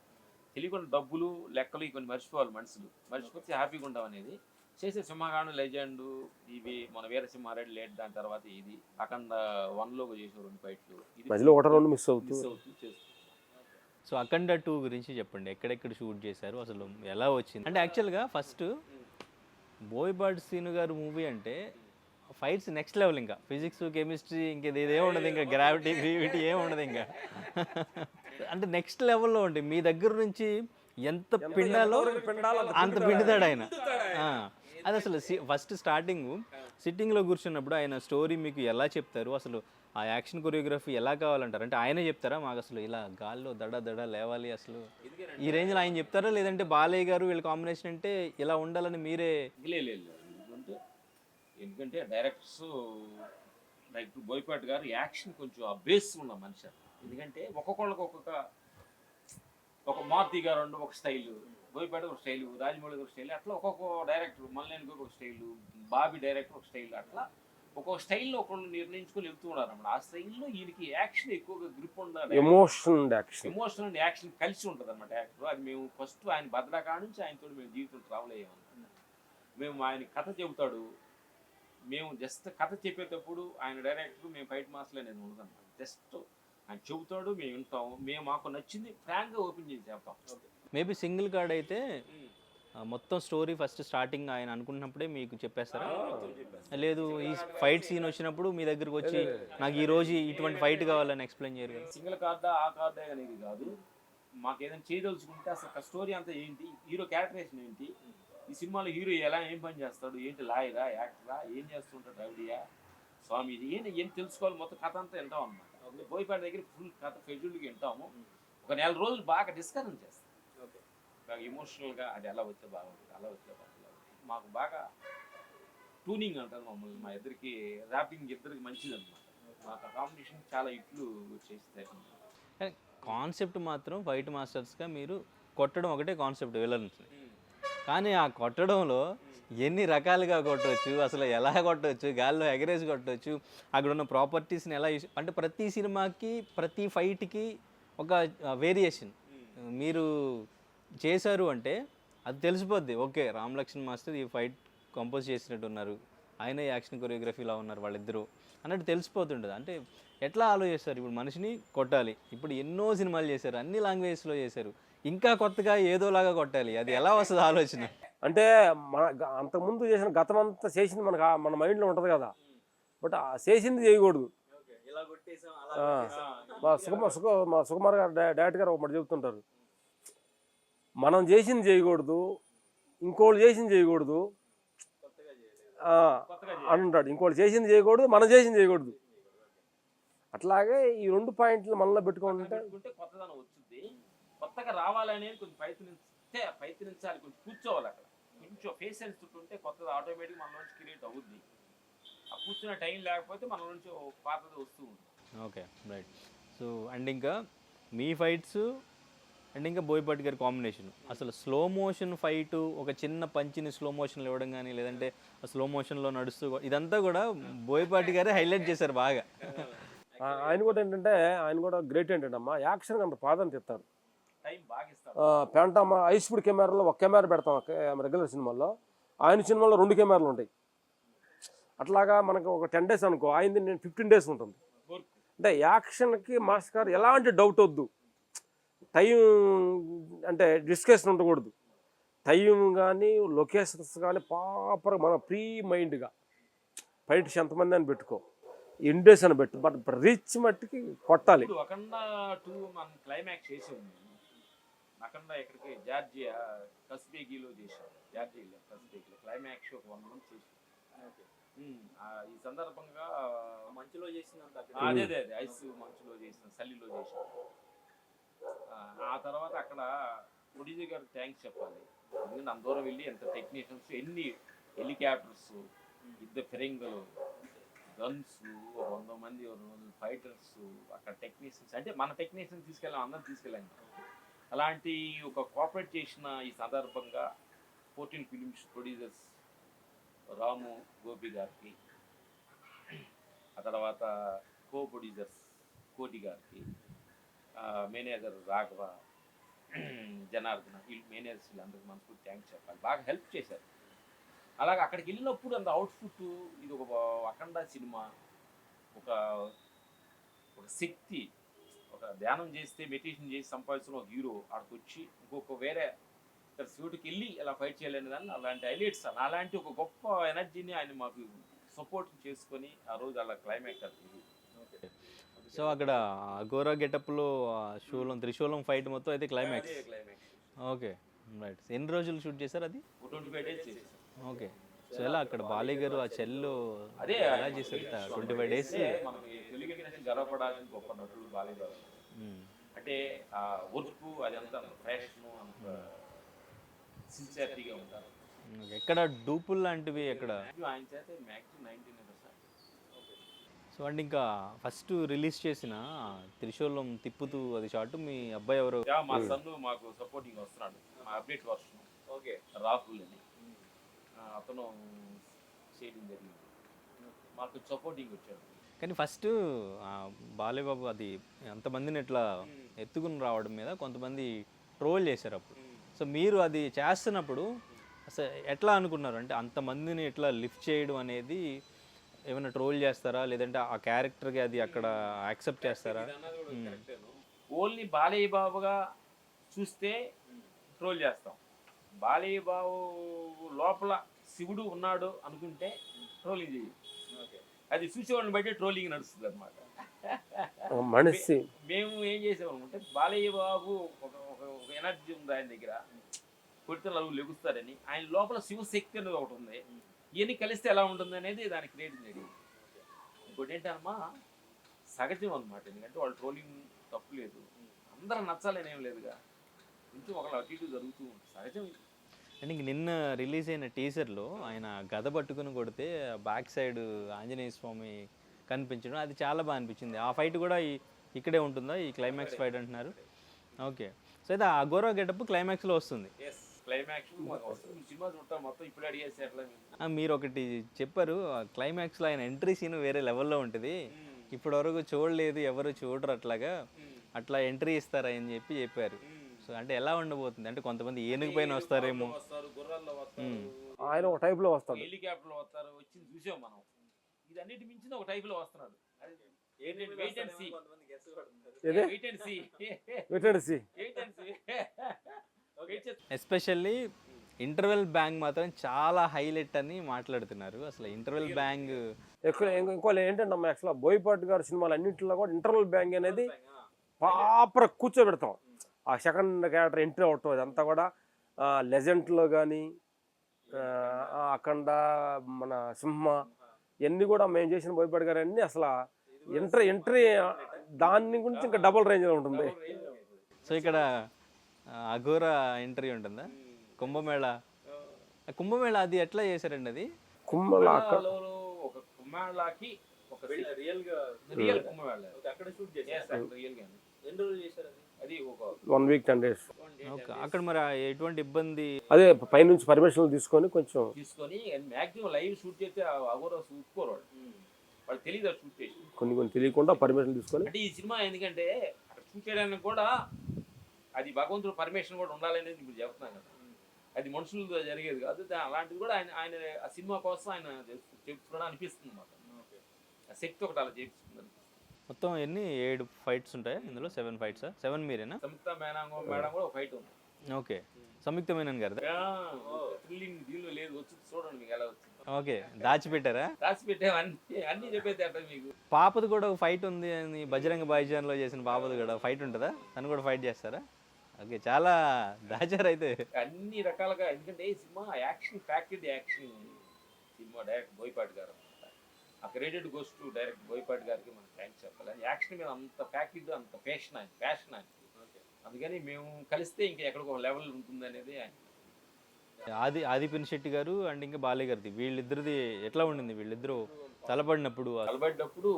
తెలియకుండా డబ్బులు లెక్కలు కొన్ని మర్చిపోవాలి మనుషులు. మర్చిపోతే హ్యాపీగా ఉంటాం అనేది చేసే. సింహకాండం లెజెండ్ ఇవి మన వీరసింహారెడ్డి లేట్, దాని తర్వాత ఇది అఖండ 1లో చేసాం 2 ఫైట్లు. ఇది మధ్యలో 1-2 మిస్ అవుతూ చేస్తాం. సో అఖండ 2 గురించి చెప్పండి. ఎక్కడెక్కడ షూట్ చేశారు, అసలు ఎలా వచ్చింది? అంటే యాక్చువల్గా ఫస్ట్ బోయపాటి శ్రీను గారు మూవీ అంటే ఫైట్స్ నెక్స్ట్ లెవెల్. ఇంకా ఫిజిక్స్ కెమిస్ట్రీ ఇంక ఇదే ఉండదు, ఇంకా గ్రావిటీ గ్రీవిటీ ఏమి ఉండదు ఇంకా. అంటే నెక్స్ట్ లెవెల్లో ఉంటాయి. మీ దగ్గర నుంచి ఎంత పిండాలో అంత పిండుతాడు ఆయన. అది అసలు ఫస్ట్ స్టార్టింగ్ సిట్టింగ్లో కూర్చున్నప్పుడు ఆయన స్టోరీ మీకు ఎలా చెప్తారు, అసలు ఆ యాక్షన్ కొరియోగ్రఫీ ఎలా కావాలంటారు? అంటే ఆయనే చెప్తారా మాకు అసలు ఇలా గాల్లో దడ దడ లేవాలి అసలు ఈ రేంజ్లో ఆయన చెప్తారా, లేదంటే బాలయ్య గారు వీళ్ళ కాంబినేషన్ అంటే ఇలా ఉండాలని మీరే? ఎందుకంటే డైరెక్టర్స్ బోయపాటి గారు యాక్షన్ కొంచెం ఆ బేస్ ఉన్న మనిషి. ఎందుకంటే ఒక్కొక్కళ్ళకి ఒక మారుతి గారు ఒక స్టైలు, బోయపాటి ఒక స్టైలు, రాజమౌళి ఒక స్టైల్, అట్లా ఒక్కొక్క డైరెక్టర్, మల్లేని ఒక స్టైలు, బాబీ డైరెక్టర్ ఒక స్టైల్, అట్లా ఒక్కొక్క స్టైల్లో ఒకళ్ళు నిర్ణయించుకొని వెళ్తూ ఉన్నారు అన్నమాట. ఆ స్టైల్లో ఈయనకి యాక్షన్ ఎక్కువగా గ్రిప్ ఉండాలి. ఎమోషన్ అండ్ యాక్షన్ కలిసి ఉంటుంది అన్నమాట యాక్టర్. అది మేము ఫస్ట్ ఆయన భద్రకా నుంచి ఆయనతో మేము జీవితం ట్రావెల్ అయ్యామన్నమాట. మేము ఆయన కథ చెబుతాడు, మేము జస్ట్ కథ చెప్పేటప్పుడు ఆయన డైరెక్టర్, మేము ఫైట్ మాస్టర్లు అనేది ఉండదన్నమాట. జస్ట్ ఆయన చెబుతాడు, మేము వింటాము, మేము మాకు నచ్చింది ఫ్రాంక్గా ఓపెన్ చేసి చెప్తాం. మేబీ సింగిల్ కార్డ్ అయితే మొత్తం స్టోరీ ఫస్ట్ స్టార్టింగ్ ఆయన అనుకున్నప్పుడే మీకు చెప్పేస్తారా? లేదు ఈ ఫైట్ సీన్ వచ్చినప్పుడు మీ దగ్గరకు వచ్చి నాకు ఈ రోజు ఇటువంటి ఫైట్ కావాలని ఎక్స్ప్లెయిన్ చేయరు కదా? సింగిల్ కార్డా ఆ కార్డే అనేది కాదు. మాకు ఏదైనా చేయదలుచుకుంటే అసలు స్టోరీ అంతా ఏంటి, హీరో క్యారెక్టరేషన్ ఏంటి, ఈ సినిమాలో హీరో ఏం పని చేస్తాడు, ఏంటి లాయరా, యాక్టరా, ఏం చేస్తుంటాడు, రౌడియా, స్వామిది, ఏం తెలుసుకోవాలి. మొత్తం కథ అంతా వింటాం అనమాట. బోయపాటి దగ్గర ఫుల్ కథ ఫెజుల్డ్గా వింటాము. ఒక 4 రోజులు బాగా డిస్కషన్ చేస్తాం. బాగా ఎమోషనల్గా అది ఎలా వస్తే బాగుంటుంది, అలా వస్తే బాగుంటుంది. మాకు బాగా ట్యూనింగ్ అంటారు మమ్మల్ని. మా ఇద్దరికి ర్యాపింగ్ ఇద్దరికి మంచిది అనమాట. మాకు కాంపిటీషన్ చాలా ఇట్లు చేస్తాయి. కాన్సెప్ట్ మాత్రం ఫైట్ మాస్టర్స్గా మీరు కొట్టడం ఒకటే కాన్సెప్ట్ విలన్స్. కానీ ఆ కొట్టడంలో ఎన్ని రకాలుగా కొట్టవచ్చు, అసలు ఎలా కొట్టవచ్చు, గాల్లో ఎగరేసి కొట్టవచ్చు, అక్కడ ఉన్న ప్రాపర్టీస్ని ఎలా యూస్, అంటే ప్రతి సినిమాకి ప్రతి ఫైట్కి ఒక వేరియేషన్ మీరు చేశారు అంటే అది తెలిసిపోద్ది. ఓకే, రామ్ లక్ష్మణ్ మాస్టర్ ఈ ఫైట్ కంపోజ్ చేసినట్టు ఉన్నారు, ఆయన యాక్షన్ కొరియోగ్రఫీలా ఉన్నారు వాళ్ళిద్దరూ అన్నట్టు తెలిసిపోతుంటుంది. అంటే ఎట్లా ఆలోచిస్తారు? ఇప్పుడు మనిషిని కొట్టాలి, ఇప్పుడు ఎన్నో సినిమాలు చేశారు, అన్ని లాంగ్వేజెస్లో చేశారు, ఇంకా కొత్తగా ఏదోలాగా కొట్టాలి, అది ఎలా వస్తుంది ఆలోచన? అంటే మన అంతకుముందు చేసిన గతం అంతా చేసింది మన మైండ్లో ఉంటుంది కదా, బట్ చేసింది చేయకూడదు. మా సుకుమార్ గారు డైరెక్టర్ గారు ఒకటి చెబుతుంటారు, మనం చేసింది చేయకూడదు, ఇంకోళ్ళు చేసింది చేయకూడదు అంటాడు. ఇంకోళ్ళు చేసింది చేయకూడదు, మనం చేసింది చేయకూడదు. అట్లాగే ఈ 2 పాయింట్లు మనలో పెట్టుకుంటే కొత్తదనం వచ్చింది. కొత్తగా రావాలనేది కొంచెం ప్రయత్నించాలి, కొంచెం కూర్చోవాలి అక్కడ, కొంచెం పేషెన్స్ ఉంటే కొత్తది ఆటోమేటిక్ మన నుంచి క్రియేట్ అవుద్ది. ఆ కూర్చున్న టైం లేకపోతే మన నుంచి పాతది వస్తూ ఉంటుంది. Okay, right. సో అండ్ ఇంకా మీ ఫైట్స్ అండ్ ఇంకా బోయపాటి గారి కాంబినేషన్, అసలు స్లో మోషన్ ఫైటు, ఒక చిన్న పంచిని స్లో మోషన్లో ఇవ్వడం కానీ, లేదంటే స్లో మోషన్లో నడుస్తూ, ఇదంతా కూడా బోయపాటి గారే హైలైట్ చేశారు బాగా. ఆయన కూడా ఏంటంటే ఆయన కూడా గ్రేట్ ఏంటంటే అమ్మా, యాక్షన్ అంత ప్రాధాన్యత ఇస్తారు. టైం బాగా ఇస్తారు. పెంటమ్మ హై స్పీడ్ కెమెరాలో ఒక కెమెరా పెడతాం రెగ్యులర్ సినిమాల్లో, ఆయన సినిమాలో 2 కెమెరాలు ఉంటాయి. అట్లాగా మనకు ఒక 10 days అనుకో, ఆయనది నేను 15 days ఉంటుంది. అంటే యాక్షన్కి మాస్టర్ గారు ఎలాంటి డౌట్ వద్దు, టైం అంటే డిస్కషన్ ఉండకూడదు, టైం కానీ లొకేషన్స్ కానీ ప్రాపర్ మన ప్రీ మైండ్గా ఫైట్స్ ఎంతమంది అని పెట్టుకో, ఇండేస్ అని పెట్టు, బట్ రీచ్ మట్టికి కొట్టాలి. అఖండ 2 మనం క్లైమాక్స్ చేసాం. అఖండ ఎక్కడికి జార్జియా కస్బేగిలో చేసాం. జార్జియాలో కస్బేగిలో క్లైమాక్స్ ఒక 1 month చేసాం. ఈ సందర్భంగా మంచులో చేసినంత, అదే ఐస్ మంచులో చేసిన, సల్లిలో చేసాం. ఆ తర్వాత అక్కడ ప్రొడ్యూసర్ గారికి థ్యాంక్స్ చెప్పాలి. ఎందుకంటే అంత దూరం వెళ్ళి ఎంత టెక్నీషియన్స్, ఎన్ని హెలికాప్టర్స్, యుద్ధ ఫిరంగులు, గన్స్, 100 మంది, 200 ఫైటర్స్, అక్కడ టెక్నీషియన్స్, అంటే మన టెక్నీషియన్స్ తీసుకెళ్ళాం, అందరం తీసుకెళ్ళాం. అలాంటి ఒక కోఆపరేట్ చేసిన ఈ సందర్భంగా 14 ఫిలిమ్స్ ప్రొడ్యూసర్స్ రాము గోపి గారికి, ఆ తర్వాత కో ప్రొడ్యూసర్స్ కోటి గారికి, మేనేజర్ రాఘవ, జనార్దన, వీళ్ళు మేనేజర్స్, వీళ్ళందరికీ మనస్ఫూర్తి థ్యాంక్స్ చెప్పాలి. బాగా హెల్ప్ చేశారు. అలాగే అక్కడికి వెళ్ళినప్పుడు అంత అవుట్పుట్, ఇది ఒక అఖండ సినిమా, ఒక ఒక శక్తి, ఒక ధ్యానం చేస్తే మెడిటేషన్ చేసి సంపాదిస్తున్న ఒక హీరో అక్కడికి వచ్చి ఇంకొక వేరే ఇక్కడ శివుడికి వెళ్ళి ఎలా ఫైట్ చేయాలనే దాన్ని అలాంటి హైలైట్స్, అలాంటి ఒక గొప్ప ఎనర్జీని ఆయన మాకు సపోర్ట్ చేసుకొని ఆ రోజు అలా క్లైమాక్స్ అది. సో అక్కడ అఘోరా గెటప్లో త్రిశూలం ఫైట్ మొత్తం అయితే క్లైమాక్స్. Okay, right. ఎన్ని రోజులు షూట్ చేశారు అది? 25 days చేశారు. ఓకే. సో ఎలా అక్కడ బాలయ్య గారు ఆ చెల్లు అదే ఎలా చేశారు 25 days? మనం తెలుగు ఇండస్ట్రీ గర్వపడాల్సిన గొప్ప నటుడు బాలయ్య గారు. అంటే ఆ వర్క్ అదంతా ఫ్యాషన్, అంత సిన్సియారిటీగా ఉంటారు. ఎక్కడ డూపుల్ లాంటివి ఎక్కడ? ఆయన చేత మ్యాక్సిమం 99%. సో అంటే ఇంకా ఫస్ట్ రిలీజ్ చేసిన త్రిశూలం తిప్పుతూ అది షాట్ మీ అబ్బాయి ఎవరు? మా సన్ను మాకు సపోర్టింగ్ వస్తున్నాడు, మా అప్డేట్ వర్షన్. ఓకే, రాహుల్ అని అతను చేయడం జరిగింది, మాకు సపోర్టింగ్ వచ్చాడు. కానీ ఫస్ట్ బాలయ్య బాబు అది అంతమందిని ఇట్లా ఎత్తుకుని రావడం మీద కొంతమంది ట్రోల్ చేశారు అప్పుడు. సో మీరు అది చేస్తున్నప్పుడు అసలు ఎట్లా అనుకున్నారు? అంటే అంతమందిని ఇట్లా లిఫ్ట్ చేయడం అనేది ఏమైనా ట్రోల్ చేస్తారా, లేదంటే ఆ క్యారెక్టర్కి అది అక్కడ యాక్సెప్ట్ చేస్తారా? ఓన్లీ బాలయ్య బాబుగా చూస్తే ట్రోల్ చేస్తాం. బాలయ్య బాబు లోపల శివుడు ఉన్నాడు అనుకుంటే ట్రోలింగ్ చేయాలి. అది చూసేవాడిని బట్టి ట్రోలింగ్ నడుస్తుంది అనమాట. మనిషి మేము ఏం చేసేవాళ్ళం అంటే, బాలయ్య బాబు ఒక ఎనర్జీ ఉంది ఆయన దగ్గర, కొడితే నలుగురు లెగుస్తారని, ఆయన లోపల శివశక్తి అనేది ఒకటి ఉంది, ఇవన్నీ కలిస్తే ఎలా ఉంటుంది అనేది దాన్ని క్రియేట్ జరిగింది. ఇంకోటి ఏంటమ్మా, సహజం అనమాట. ఎందుకంటే వాళ్ళు ట్రోలింగ్ తప్పు లేదు, అందరూ నచ్చాలని ఏం లేదుగా, కొంచెం ఒకళ్ళు అటు ఇటు జరుగుతూ ఉంటుంది, సహజం. అండ్ ఇంక నిన్న రిలీజ్ అయిన టీజర్లో ఆయన గద పట్టుకుని కొడితే బ్యాక్ సైడ్ ఆంజనేయ స్వామి కనిపించడం అది చాలా బాగా అనిపించింది. ఆ ఫైట్ కూడా ఇక్కడే ఉంటుందా, ఈ క్లైమాక్స్ ఫైట్ అంటున్నారు? ఓకే. సో అయితే ఆ అఘోరా గెటప్ క్లైమాక్స్లో వస్తుంది. క్లైమాక్స్ సినిమా చూడటం మొత్తం ఇప్పుడు అడిగేసి అట్లా. మీరు ఒకటి చెప్పారు, క్లైమాక్స్లో ఆయన ఎంట్రీ సీన్ వేరే లెవెల్లో ఉంటుంది, ఇప్పటివరకు చూడలేదు, ఎవరు చూడరు అట్లాగా, అట్లా ఎంట్రీ ఇస్తారా అని చెప్పారు. సో అంటే ఎలా ఉండబోతుంది? అంటే కొంతమంది ఏనుగు పైన వస్తారేమో, గుర్రాల్లో వస్తారు, ఆయన ఒక టైప్లో వస్తాడు, హెలికాప్టర్లో వస్తారు, వచ్చింది చూసాం మనం. ఇది అన్నిటి మించిన ఒక టైప్లో వస్తున్నాడు. ఏంటంటే wait and see. Especially interval bang మాత్రం చాలా హైలైట్ అని మాట్లాడుతున్నారు. అసలు ఇంటర్వెల్ బ్యాంగ్ ఎక్కువ ఇంకో ఏంటంటే అమ్మ, యాక్చువల్గా బోయపాటి గారి సినిమాలు అన్నింటిలో కూడా ఇంటర్వెల్ బ్యాంగ్ అనేది ప్రాపర్ కూర్చోబెడతాం. ఆ సెకండ్ క్యారెక్టర్ ఎంట్రీ అవటం అదంతా కూడా లెజెండ్లో కానీ, అఖండ, మన సింహ, ఇవన్నీ కూడా మేము చేసిన బోయపాటి గారు అన్నీ అసలు ఎంట్రీ దాని గురించి ఇంకా డబుల్ రేంజ్లో ఉంటుంది. సో ఇక్కడ అఘోరా ఎంట్రీ ఉంటుందా? కుంభమేళ అది ఎట్లా చేశారండి? అది ఒక కుంభమేళాకి ఒక రియల్ కుంభమేళ అక్కడ షూట్ చేశారు. రియల్ గా ఎన్ని రోజులు చేశారు అది? ఒక 1 week 10 days. ఓకే. అక్కడ మరి ఎటువంటి ఇబ్బంది? అదే పైనుంచి పర్మిషన్లు తీసుకొని మ్యాక్సిమం లైవ్ షూట్ చేస్తే అఘోరా చూసుకోరు వాళ్ళు తెలియదు షూట్ చేసి, కొన్ని తెలియకుండా పర్మిషన్ తీసుకొని. అంటే ఈ సినిమా ఎందుకంటే అక్కడ షూట్ చేయడానికి కూడా అది భగవంతుడు పర్మిషన్ కూడా ఉండాలనేది ఇప్పుడు చెప్తున్నాను కదా, అది మనుషులతో జరిగేది కాదు. అలాంటిది కూడా ఆయన ఆ సినిమా కోసం ఆయన చెప్తున్నాడు అనిపిస్తుంది అన్నమాట. ఆ శక్తి ఒకటి అలా చేపిస్తుంది. మొత్తం ఎన్ని 7 ఫైట్స్ ఉంటాయి ఇందులో? 7 ఫైట్స్? 7 మీరేనా? సంయుక్త మేడం కూడా ఒక ఫైట్ ఉంది. ఓకే. సంయుక్త మేనన్ గారు థ్రిల్లింగ్ దీనిలో లేదు, వచ్చి చూడండి మీకు ఎలా వచ్చింది. ఓకే. దాచిపెట్టారా? దాచిపెట్టాం, అన్ని చెప్పేది అట్లా మీకు. పాపది కూడా ఒక ఫైట్ ఉంది అని, బజరంగ భాయిజాన్లో చేసిన పాపది కూడా ఫైట్ ఉంటుందా? తను కూడా ఫైట్ చేస్తారా? ఓకే, చాలా దాచారు అయితే అన్ని రకాలుగా. ఎందుకంటే ఈ cinema action packed action cinema, direct Boyapati గారు. ఆ credit goes to direct Boyapati గారికి మనం థ్యాంక్స్ చెప్పాలి. యాక్షన్ మీద అంత ప్యాక్డ్, అంత ప్యాషన్ ఆయన. అందుకని మేము కలిస్తే ఇంకా ఎక్కడికి ఒక లెవెల్ ఉంటుంది అనేది ఆది పినిశెట్టి గారు అండ్ ఇంకా బాలయ్య గారిది వీళ్ళిద్దరిది ఎట్లా ఉండింది? వీళ్ళిద్దరూ తలపడినప్పుడు కలబడ్డప్పుడు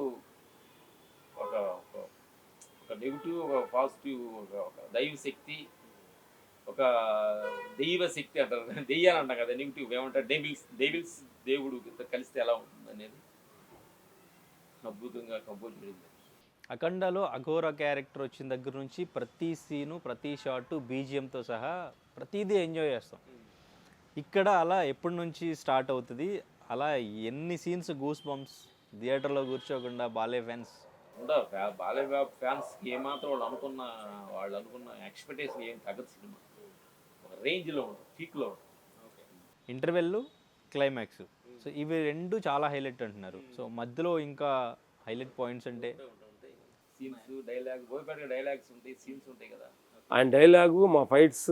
ఒక ఒక- ఒక నెగిటివ్, ఒక పాజిటివ్, ఒక దైవ శక్తి, ఒక దైవ శక్తి అంటారు, దెయ్యాలు అంటాం కదా, నెగిటివ్ ఏమంటారు, డెవిల్స్ దేవుడు కలిస్తే ఎలా ఉంటుంది అనేది అద్భుతంగా కంపోజ్ చేసింది. అఖండాలో అఘోరా క్యారెక్టర్ వచ్చిన దగ్గర నుంచి ప్రతి సీను, ప్రతి షాటు, బీజిఎంతో సహా ప్రతిదీ ఎంజాయ్ చేస్తాం. ఇక్కడ అలా ఎప్పటి నుంచి స్టార్ట్ అవుతుంది? అలా ఎన్ని సీన్స్ గూస్ బంప్స్ థియేటర్లో కూర్చోకుండా బాలయ్య ఫ్యాన్స్ ఉండవు. బాలయ్య ఫ్యాన్స్కి ఏమాత్రం వాళ్ళు అనుకున్న ఎక్స్పెక్టేషన్ ఏం తగ్గదు. సినిమా ఒక రేంజ్లో ఉంటుంది, పీక్లో ఉంటుంది. ఇంటర్వెల్, క్లైమాక్స్, సో ఇవి రెండు చాలా హైలైట్ అంటున్నారు. సో మధ్యలో ఇంకా హైలైట్ పాయింట్స్ అంటే సీన్స్, డైలాగ్, బోయపాటి డైలాగ్స్ ఉంటాయి, సీన్స్ ఉంటాయి కదా. ఆయన డైలాగు, మా ఫైట్స్,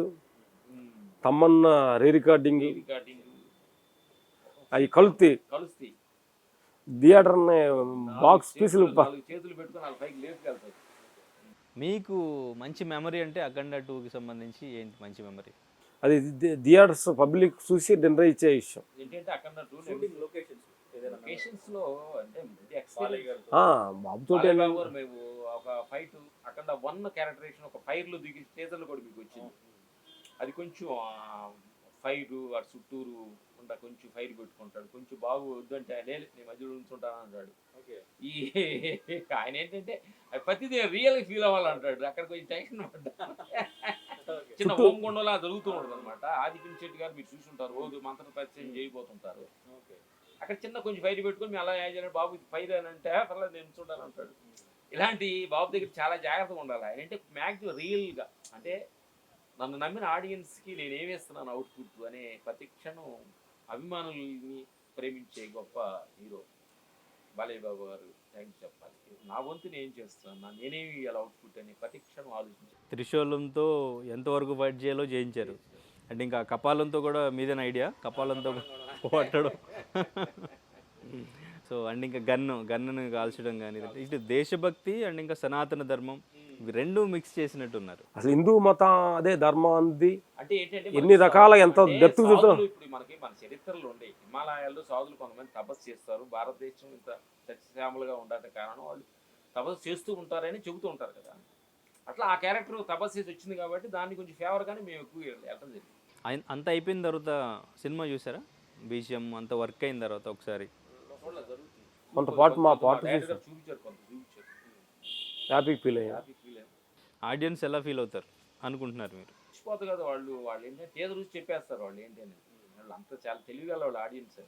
తమ్మన్న రికార్డింగ్ రికార్డింగ్ అవి కలుస్తాయి. థియేటర్ని బాక్స్ పీసులు చేతులు పెట్టుకుని వాళ్ళ పైకి లేపుకెళ్తారు. మీకు మంచి మెమరీ అంటే అఖండ 2కి సంబంధించి ఏంటి మంచి మెమరీ? అది థియేటర్స్ పబ్లిక్ చూసి డిన్నర్ ఇచ్చే విషయం. ఏంటంటే అక్కడ లొకేషన్స్ లో అంటే బాబుతో మేము ఒక ఫైట్ అక్కడ 1 క్యారెక్టరేషన్ ఒక ఫైర్లో దిగి టీజర్లు కూడా మీకు వచ్చింది. అది కొంచెం ఫైర్ అటు చుట్టూరు ఉంటా, కొంచెం ఫైర్ పెట్టుకుంటాడు, కొంచెం బాగు వద్దంటే నేను మధ్యలో ఉంచుంటాను అంటాడు. ఈ ఆయన ఏంటంటే ప్రతిదీ రియల్ ఫీల్ అవ్వాలంటాడు. అక్కడ కొంచెం టెన్షన్ పడ్డా చిన్న ఓంగొండలా జరుగుతూ ఉంటుంది అనమాట. ఆది పినిశెట్టి గారు మీరు చూసుంటారు, రోజు మంత్ర పరిచయం చేయబోతుంటారు. అక్కడ చిన్న కొంచెం ఫైర్ పెట్టుకొని మేము అలా చేయాలి, బాబు ఇది ఫైర్ అని అంటే పర్లేదు నేను ఉంచుంటాను అంటాడు. ఇలాంటి బాబు దగ్గర చాలా జాగ్రత్తగా ఉండాలి. ఆయన అంటే మ్యాక్సిమం రియల్గా అంటే నన్ను నమ్మిన ఆడియన్స్కి నేను ఏమేస్తున్నాను అవుట్పుట్ అనే ప్రతి క్షణం అభిమానుల్ని ప్రేమించే గొప్ప హీరో బాలయ్య బాబు గారు. థ్యాంక్స్ చెప్పాలి. నా వంతు నేను చేస్తున్నాను, నేనేమి ఇలా అవుట్పుట్ అని ప్రతి క్షణం ఆలోచించాను. త్రిశూలంతో ఎంతవరకు ఫైట్ చేయాలో చేయించారు. అంటే ఇంకా కపాలంతో కూడా మీదేన ఐడియా? కపాలంతో కొట్టడం, సో అండ్ ఇంకా గన్నును కాల్చడం కానీ, ఇటు దేశభక్తి అండ్ ఇంకా సనాతన ధర్మం ఇవి రెండు మిక్స్ చేసినట్టున్నారు. అసలు హిందూ మతం అదే ధర్మం అంది. అంటే ఏంటంటే ఎన్ని రకాల ఎంత డెప్త్ ఇప్పుడు మనకి మన చరిత్రలో ఉండే హిమాలయాల్లో సాధులు కొంతమంది తపస్సు చేస్తారు. భారతదేశం ఇంత సస్యశ్యామలుగా ఉండడానికి కారణం వాళ్ళు తపస్సు చేస్తూ ఉంటారని చెబుతూ ఉంటారు కదా. అట్లా ఆ క్యారెక్టర్ తపస్సు చేసి వచ్చింది కాబట్టి దాన్ని కొంచెం ఫేవర్ కానీ మేము ఎక్కువ వెళ్ళడం జరిగింది. అంత అయిపోయిన తర్వాత సినిమా చూసారా? బీజిఎం అంత వర్క్ అయిన తర్వాత ఒకసారి కొంత పాటు మా పాటు చూపించారు, హ్యాపీ ఫీల్ అయ్యా. ఆడియన్స్ ఎలా ఫీల్ అవుతారు అనుకుంటున్నారు మీరు? మర్చిపోతుంది కదా వాళ్ళు ఏంటంటే టీజర్ చూసి చెప్పేస్తారు వాళ్ళు ఏంటి అని. వాళ్ళు అంతా చాలా తెలివిగా వాళ్ళ ఆడియన్స్.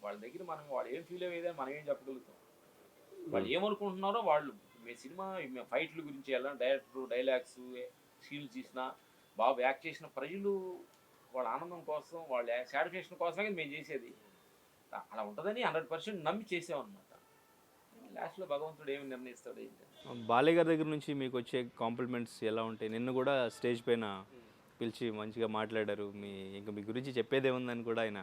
వాళ్ళ దగ్గర వాళ్ళు ఏం ఫీల్ అయ్యేదని మనం ఏం చెప్పగలుగుతాం. వాళ్ళు ఏమనుకుంటున్నారో వాళ్ళు మీ సినిమా ఫైట్ల గురించి ఎలా డైరెక్టర్ డైలాగ్స్ సీన్లు తీసినా బాబు యాక్ట్ చేసిన ప్రజలు వాళ్ళ ఆనందం కోసం వాళ్ళ సాటిస్ఫాక్షన్ కోసమే మేము చేసేది. అలా ఉంటుందని 100% నమ్మి చేసామన్నమాట. లాస్ట్లో భగవంతుడు ఏమి నిర్ణయిస్తాడు ఏంటి. బాలయ్య గారి దగ్గర నుంచి మీకు వచ్చే కాంప్లిమెంట్స్ ఎలా ఉంటాయి? నిన్ను కూడా స్టేజ్ పైన పిలిచి మంచిగా మాట్లాడారు. ఇంకా మీ గురించి చెప్పేదే ఉందని కూడా ఆయన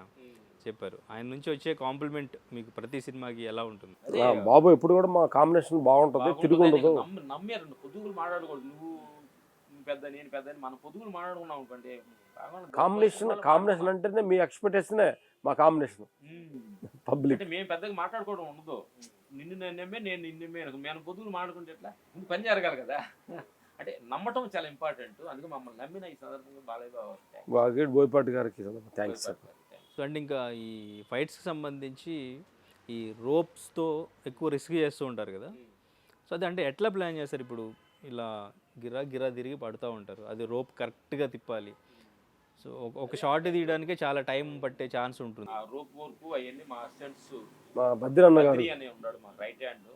చెప్పారు. ఆయన నుంచి వచ్చే కాంప్లిమెంట్ మీకు ప్రతి సినిమాకి ఎలా ఉంటుంది? బాబు ఎప్పుడు కూడా మా కాంబినేషన్ బాగుంటుంది, తిరుగుండదు. నమ్మారు పొద్దుగులు మాట్లాడకూడదు, నువ్వు పెద్ద నేను పెద్ద అని మనం పొద్దుగులు మాట్లాడుకున్నాం అనుకోండి. కాంబినేషన్ అంటేనే మీ ఎక్స్పెక్టేషనే మా కాంబినేషన్. పబ్లిక్ అంటే మేము పెద్దగా మాట్లాడుకోవడం ఉండదు. నిన్ను నేను నమ్మే నేను నిన్ను నమ్మే మేము పొద్దుగులు మాట్లాడుకుంటే ఎట్లా? ముందు పని జరగాలి కదా. అంటే నమ్మటం చాలా ఇంపార్టెంట్. అందుకే మమ్మల్ని నమ్మిన ఈ సందర్భంగా బాలయ్య బోయపాటి గారికి థ్యాంక్స్. సో అండ్ ఇంకా ఈ ఫైట్స్కి సంబంధించి ఈ రోప్స్తో ఎక్కువ రిస్క్ చేస్తూ ఉంటారు కదా. సో అది అంటే ఎట్లా ప్లాన్ చేస్తారు? ఇప్పుడు ఇలా గిరా తిరిగి పడుతూ ఉంటారు, అది రోప్ కరెక్ట్గా తిప్పాలి. సో ఒక షాట్ తీయడానికే చాలా టైం పట్టే ఛాన్స్ ఉంటుంది. ఆ రోప్ వర్క్ అవన్నీ మా అసిస్టెంట్స్ మా బద్రీరన్న గారు అని ఉన్నాడు, మా రైట్ హ్యాండ్,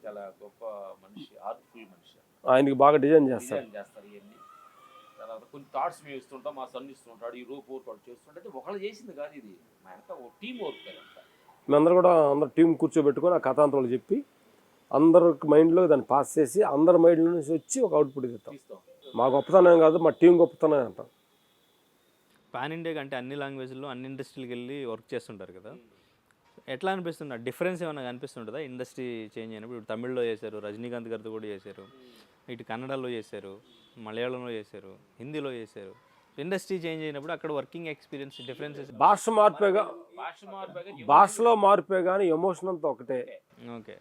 చాలా గొప్ప మనిషి, ఆర్ట్ఫుల్ మనిషి. ఆయనకి బాగా డిజైన్ చేస్తారు ఇవన్నీ. తర్వాత కొన్ని థాట్స్ మేము ఇస్తుంటాం, మా సన్ ఇస్తుంటాడు, ఈ రోప్ వర్క్ చేస్తుంటే ఒకళ్ళు చేసింది కాదు, ఇది మా అంతా ఒక టీం వర్క్. మేమందరూ కూడా అందరు టీం కూర్చోబెట్టుకొని ఆ కథాంతరాలు చెప్పి అందరికి మైండ్లో దాన్ని పాస్ చేసి అందరి మైండ్లో నుంచి వచ్చి ఒక అవుట్పుట్ ఇస్తాం. మా గొప్పతనం కాదు, మా టీం గొప్పతనం అంటాం. పాన్ ఇండియా అంటే అన్ని లాంగ్వేజ్లో అన్ని ఇండస్ట్రీకి వెళ్ళి వర్క్ చేస్తుంటారు కదా. ఎట్లా అనిపిస్తుంది డిఫరెన్స్ ఏమైనా కనిపిస్తుంటుందా ఇండస్ట్రీ చేంజ్ అయినప్పుడు? ఇప్పుడు తమిళ్లో చేశారు, రజనీకాంత్ గారితో కూడా చేశారు, ఇటు కన్నడలో చేశారు, మలయాళంలో చేశారు, హిందీలో చేశారు. ఇండస్ట్రీ చేంజ్ అయినప్పుడు అక్కడ వర్కింగ్ ఎక్స్పీరియన్స్ డిఫరెన్సెస్. భాష మార్పేగా, భాష మార్పుగా భాషలో మార్పే కానీ ఎమోషన్ అంతా ఒకటే. ఓకే.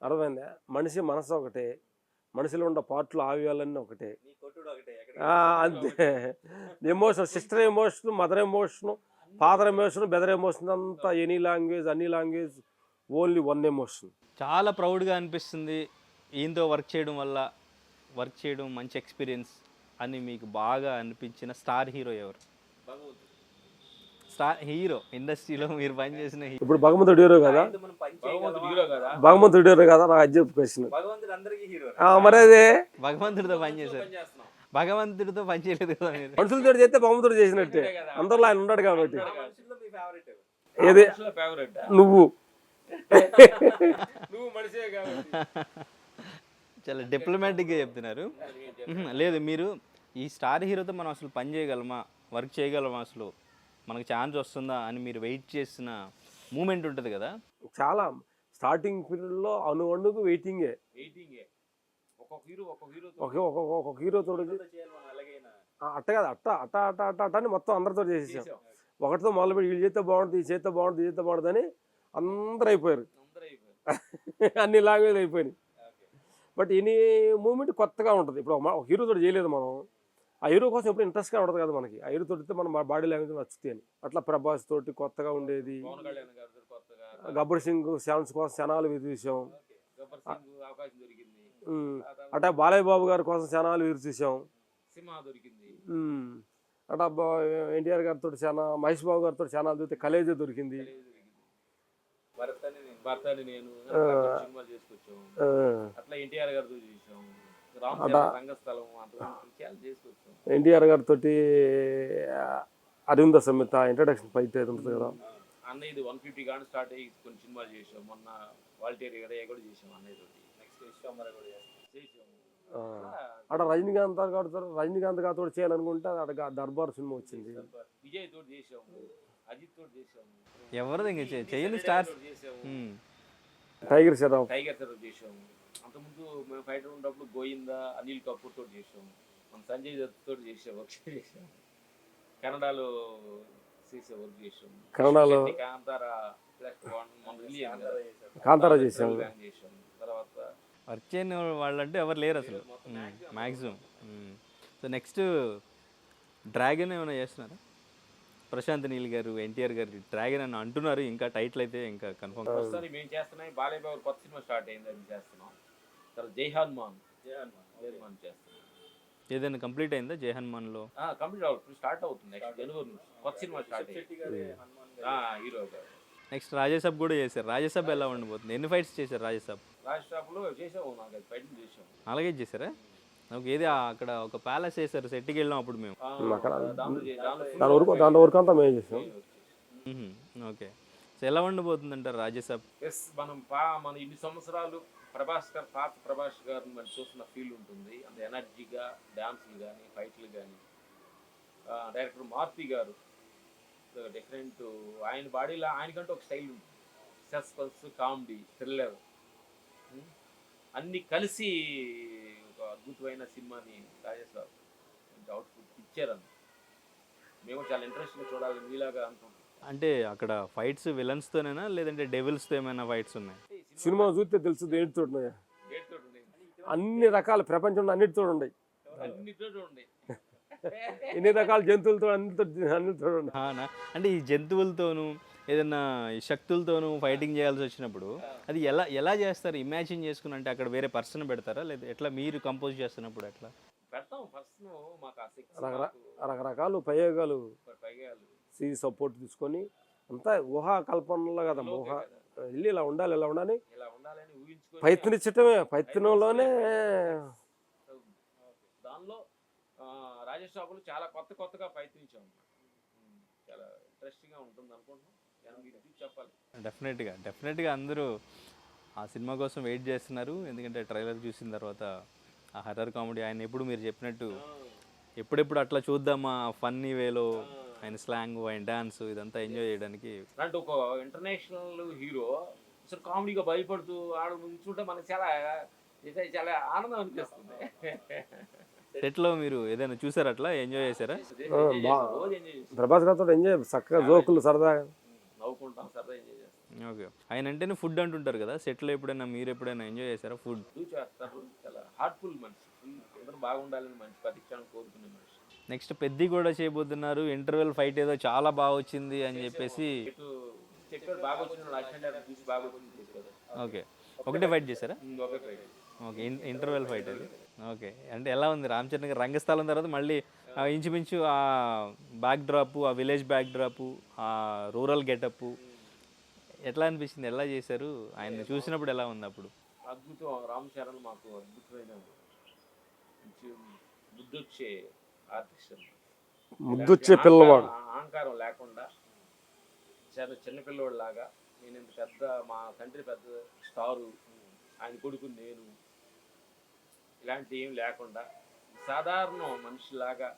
అర్థమైందా? మనిషి మనసు ఒకటే, మనిషిలో ఉన్న పార్ట్లు ఆవియాలన్నీ ఒకటే. అంతే. Emotion, sister emotion, mother emotion, father emotion, brother emotion అంతా ఎనీ లాంగ్వేజ్, అన్ని లాంగ్వేజ్, ఓన్లీ వన్ ఎమోషన్. చాలా ప్రౌడ్గా అనిపిస్తుంది ఈయనతో వర్క్ చేయడం వల్ల, వర్క్ చేయడం మంచి ఎక్స్పీరియన్స్ అని మీకు బాగా అనిపించిన స్టార్ హీరో ఎవరు? స్టార్ హీరో ఇండస్ట్రీలో మీరు పనిచేసిన ఇప్పుడు భగవంతుడు హీరో కదా, భగవంతుడు హీరో కదా, భగవంతుడు హీరో కదా, నాకు అది చెప్పు క్వశ్చన్. భగవంతుడు అందరికీ హీరో. మరి అదే భగవంతుడితో పనిచేశారు, చేస్తున్నాం భగవంతుడితో పనిచేయలేదు కదా మీరు. మనుషులతో చేస్తే భగవంతుడు చేసినట్టే, అందరిలో ఆయన ఉన్నాడు కాబట్టి. ఫేవరెట్ ఏది ఫేవరెట్ నువ్వు నువ్వు మనిషే కాబట్టి. చాలా డిప్లొమాటిక్గా చెప్తున్నారు. లేదు, మీరు ఈ స్టార్ హీరోతో మనం అసలు పని చేయగలమా, వర్క్ చేయగలమా, అసలు మనకు ఛాన్స్ వస్తుందా అని మీరు వెయిట్ చేసిన మూమెంట్ ఉంటుంది కదా? చాలా స్టార్టింగ్ పీరియడ్లో అణుకు వెయిటింగే. ఒక్కొక్క హీరో ఒక హీరోతో అట్ట కదా, అట్ట అట్ట అట్ట అట్ట అట్ట అని మొత్తం అందరితో చేసేసాం. ఒకటితో మొదలుపెట్టి వీళ్ళు చేస్తే బాగుంటుంది, ఈ చేస్తే బాగుంటుంది, ఈ చేస్తే బాగుంటుంది అని అందరూ అయిపోయారు. అన్ని లాంగ్వేజ్ అయిపోయినాయి. బట్ ఎనీ మూమెంట్ కొత్తగా ఉంటుంది. ఇప్పుడు ఒక హీరోతో చేయలేదు మనం, ఆ హీరో కోసం ఎప్పుడు ఇంట్రెస్ట్గా ఉంటుంది కదా మనకి. ఆ హీరో తోటి మనం బాడీ లాంగ్వేజ్ నచ్చుతాయి అని. అట్లా ప్రభాస్ తోటి కొత్తగా ఉండేది. గబ్బర్ సింగ్ ఛాన్స్ కోసం క్షణాలు ఎదురు చూసాం. అట్లా బాలయ్య బాబు గారి కోసం క్షణాలు ఎదురు చూసాం. అట్లా ఎన్టీఆర్ గారితో చాలా, మహేష్ బాబు గారితో ఛానల్ చూస్తే కలేజే దొరికింది. ఎన్టీఆర్ గారితో అరవింద సమేత ఇంట్రడక్షన్ ఫైట్ అయితే ఉంటుంది కదా అన్నయ్య, ఇది 150 కానీ స్టార్ట్ అయ్యి కొన్ని సినిమాలు చేసాం. మొన్న వాల్టేరి కూడా చేసాం అన్నయ్య తోటి. నెక్స్ట్ విశ్వంబర కూడా చేసాం. అక్కడ రజనీకాంత్ గారితో చేయాలనుకుంటే అక్కడ దర్బార్ సినిమా వచ్చింది. విజయ్ తోటి చేసాము, అజిత్ తోటి చేసాము, ఎవరిది ఇంకా చేయండి స్టార్స్. టైగర్ షరాఫ్ చేసాము. అంతకుముందు మేము ఫైటర్ ఉన్నప్పుడు గోయిందా, అనిల్ కపూర్ తోటి చేసాము. మన సంజయ్ దత్ తోటి చేసాము, చేసాము. కన్నడలో చేసే వర్క్ చేసాము. కన్నడలో కాంతారా చేసాము. తర్వాత వర్క్ చేయని వాళ్ళంటే ఎవరు లేరు అసలు మ్యాక్సిమం. సో నెక్స్ట్ డ్రాగన్ ఏమైనా చేస్తున్నారా? ప్రశాంత్ నీల్ గారు, ఎన్టీఆర్ గారు డ్రాగన్ అని అంటున్నారు. ఇంకా టైటిల్ అయితే ఇంకా కన్ఫర్మ్. ప్రస్తుతానికి మేము చేస్తున్నాం. బాలయ్య బాబు కొత్త సినిమా స్టార్ట్ అయింది, అది చేస్తున్నాం. తర్వాత జై హనుమాన్ చేస్తున్నాం. ఏదైనా కంప్లీట్ అయిందా జై హనుమాన్లో? కంప్లీట్ అవుతుంది, స్టార్ట్ అవుతుంది నెక్స్ట్ జనవరి నుంచి కొత్త సినిమా స్టార్ట్ అయ్యింది. హీరో నెక్స్ట్ రాజేసాబ్ కూడా చేశారు. రాజేసాబ్ ఎలా ఉండబోతుంది? ఎన్ని ఫైట్స్ చేశారు రాజేసాబ్? రాజేసాబ్లో చేసాము, నాకు ఫైటింగ్ చేసాము. అలాగే చేశారా? నాకు ఏది అక్కడ ఒక ప్యాలెస్ చేశారు, సెట్కి వెళ్ళాం అప్పుడు మేము. దాంట్లో వరకు అంతా మేము చేసాం. ఓకే. సో ఎలా ఉండబోతుంది అంటారు రాజేసాబ్? మనం ఇన్ని సంవత్సరాలు పాత ప్రభాస్ గారిని మనం చూస్తున్న ఫీల్ ఉంటుంది. అంత ఎనర్జీగా డాన్సులు కానీ ఫైట్లు కానీ. డైరెక్టర్ మారుతి గారు డిఫరెంట్, ఆయన బాడీలో ఆయనకంటే ఒక స్టైల్ ఉంటుంది. సస్పెన్స్, కామెడీ, థ్రిల్లర్ అన్నీ కలిసి ఒక అద్భుతమైన సినిమాని రాజేసాబ్ అవుట్పుట్ ఇచ్చారని మేము చాలా ఇంట్రెస్ట్గా చూడాలి మీలాగా అనుకుంటున్నాం. అంటే అక్కడ ఫైట్స్ విలన్స్తోనేనా లేదంటే డెవిల్స్తో ఏమైనా ఫైట్స్ ఉన్నాయి? సినిమా చూస్తే తెలుసు దేనితో ఉన్నాయా. అన్ని రకాల ప్రపంచంలో అన్నిటితో ఉన్నాయి. ఎన్ని రకాల జంతువులతో అన్నిటితో ఉన్నాయి. అంటే ఈ జంతువులతోనూ ఏదన్నా ఈ శక్తులతోనూ ఫైటింగ్ చేయాల్సి వచ్చినప్పుడు అది ఎలా చేస్తారు? ఇమాజిన్ చేసుకుని అంటే అక్కడ వేరే పర్సన్ పెడతారా లేదా ఎట్లా మీరు కంపోజ్ చేస్తున్నప్పుడు ఎట్లా పెడతాం? ఫస్ట్ రకరకాల ప్రయోగాలు సపోర్ట్ తీసుకొని అంతా ఊహా కల్పనలో కదా. ఊహ వెళ్ళి ఇలా ఉండాలి, ఇలా ఉండాలి ప్రయత్నించటమే. ప్రయత్నంలోనే దానిలో రాజేష్ చాలా కొత్తగా ప్రయత్నించాం. చాలా ఇంట్రెస్టింగ్గా ఉంటుంది అనుకుంటున్నాం. చెప్పాలి డెఫినెట్గా అందరూ ఆ సినిమా కోసం వెయిట్ చేస్తున్నారు. ఎందుకంటే ట్రైలర్ చూసిన తర్వాత ఆ హర్రర్ కామెడీ ఆయన ఎప్పుడు మీరు చెప్పినట్టు ఎప్పుడెప్పుడు అట్లా చూద్దామా ఫన్నీ వేలో ఆయన స్లాంగ్ ఆయన డాన్స్ ఇదంతా ఎంజాయ్ చేయడానికి. అలాంటి ఒక ఇంటర్నేషనల్ హీరో అసలు కామెడీగా భయపడుతూ ఆడ నుంచుంటే మనకు చాలా ఆనందం అనిపిస్తుంది. సెట్లో మీరు ఏదైనా చూసారా, అట్లా ఎంజాయ్ చేశారా? రోజు ఎంజాయ్ చేస్తాం, ప్రభాస్ గారితో ఎంజాయ్ చక్కగా జోకులు సరదాగా. నవ్వుకుంటాం, సరదా ఎంజాయ్ చేస్తాం. ఓకే. ఆయన అంటేనే ఫుడ్ అంటుంటారు కదా, సెట్లో ఎప్పుడైనా మీరు ఎప్పుడైనా ఎంజాయ్ చేశారా ఫుడ్? చేస్తారు, చాలా హార్ట్ఫుల్ మనిషి, అందరూ బాగుండాలని మనిషి, ప్రతి క్షణం కోరుకునే మనిషి. నెక్స్ట్ పెద్ది కూడా చేయబోతున్నారు, ఇంటర్వెల్ ఫైట్ ఏదో చాలా బాగా వచ్చింది అని చెప్పేసి. చెప్పాడు బాగా వచ్చిన యాక్షన్ చూసి బాగా వచ్చింది చేశారు. ఓకే, ఒకటే ఫైట్ చేశారా? ఒకే ట్రై. ఓకే, ఇంటర్వెల్ ఫైట్ అది. ఓకే, అంటే ఎలా ఉంది రామ్ చరణ్ గారి రంగస్థలం తర్వాత మళ్ళీ ఇంచుమించు ఆ బ్యాక్ డ్రాప్, ఆ విలేజ్ బ్యాక్ డ్రాప్, ఆ రూరల్ గెటప్ ఎట్లా అనిపించింది, ఎలా చేశారు, ఆయన చూసినప్పుడు ఎలా ఉంది అప్పుడు? అద్భుతం, రామ్ చరణ్ మాకు అద్భుతమైన మంచి బుద్ధొచ్చే ఆర్టిస్ట్, ముద్దొచ్చే పిల్లవాడు, అహంకారం లేకుండా చాలా చిన్న పిల్లవాడు లాగా. నేను ఇంత పెద్ద, మా తండ్రి పెద్ద స్టారు, ఆయన కొడుకు నేను, ఇలాంటి ఏం లేకుండా సాధారణ మనిషిలాగా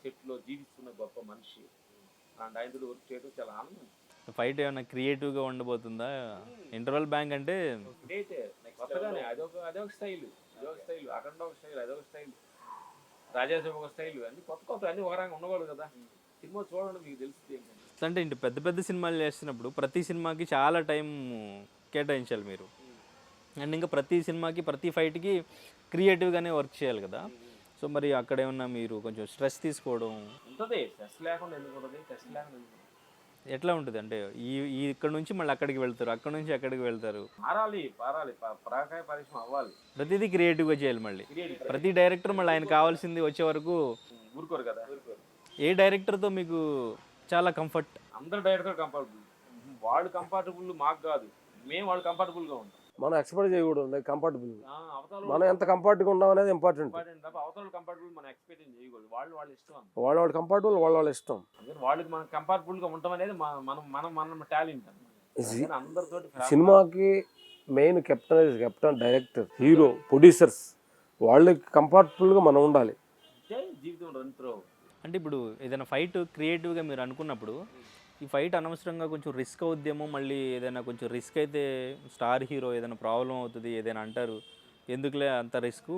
చెట్లో జీవిస్తున్న గొప్ప మనిషి. అలాంటి ఆయనతో వర్క్ చేయడం చాలా ఆనందం. ఫైట్ ఏమైనా క్రియేటివ్గా ఉండబోతుందా? ఇంటర్వెల్ బ్యాంక్ అంటే కొత్తగానే అదొక స్టైల్, ఇదొక స్టైల్, అఖండ ఒక స్టైల్, అదొక స్టైల్, రాజాసాబ్ ఒక స్టైల్, అన్ని కొత్త అన్ని ఒక రంగా ఉండకూడదు కదా. సినిమా చూడండి మీకు తెలుస్తుంది ఏంటంటే. అంటే ఇంటి పెద్ద పెద్ద సినిమాలు చేస్తున్నప్పుడు ప్రతి సినిమాకి చాలా టైం కేటాయించాలి మీరు, అండ్ ఇంకా ప్రతి సినిమాకి ప్రతి ఫైట్కి క్రియేటివ్గానే వర్క్ చేయాలి కదా. సో మరి అక్కడ ఏమన్నా మీరు కొంచెం స్ట్రెస్ తీసుకోవడం ఉంటుంది, స్ట్రెస్ లేకుండా ఎందుకు ఉంటుంది, స్ట్రెస్ లేకుండా ఎందుకు ఉంటుంది? ఎట్లా ఉంటుంది అంటే ఈ ఇక్కడ నుంచి మళ్ళీ అక్కడికి వెళ్తారు, అక్కడ నుంచి అక్కడికి వెళ్తారు, పారాలి పరాకాయ పరిశ్రమ అవ్వాలి, ప్రతిదీ క్రియేటివ్గా చేయాలి. మళ్ళీ ప్రతి డైరెక్టర్ మళ్ళీ ఆయన కావాల్సింది వచ్చే వరకు ఊరుకోరు కదా. ఏ ఏ డైరెక్టర్తో మీకు చాలా కంఫర్ట్? అందరు డైరెక్టర్ కంఫర్టబుల్, వాళ్ళు కంఫర్టబుల్ మాకు కాదు, మేము వాళ్ళు కంఫర్టబుల్గా ఉంటాం. మనం ఎక్స్పెక్ట్ చేయకూడదు కంఫర్టబుల్, అవతల మనం ఎంత కంఫర్ట్గా ఉన్నాం అనేది ఇంపార్టెంట్. ఇంపార్టెంట్ తప్ప అవతల కంఫర్టబుల్ మనం ఎక్స్పెక్ట్ చేయకూడదు, వాళ్ళ ఇష్టం అంత. వాళ్ళ కంఫర్టబుల్ వాళ్ళ ఇష్టం. అందుకని వాళ్ళకి మనం కంఫర్టబుల్గా ఉంటాం అనేది మనం టాలెంట్. అందరితోటి సినిమాకి main captain director, hero, producers వాళ్ళకి కంఫర్టబుల్గా మనం ఉండాలి. జీవితం రన్ త్రో. అంటే ఇప్పుడు ఏదైనా ఫైట్ క్రియేటివ్గా మీరు అనుకున్నప్పుడు ఈ ఫైట్ అనవసరంగా కొంచెం రిస్క్ అవుద్దేమో, మళ్ళీ ఏదైనా కొంచెం రిస్క్ అయితే స్టార్ హీరో ఏదైనా ప్రాబ్లం అవుతుంది ఏదైనా అంటారు, ఎందుకులే అంత రిస్క్,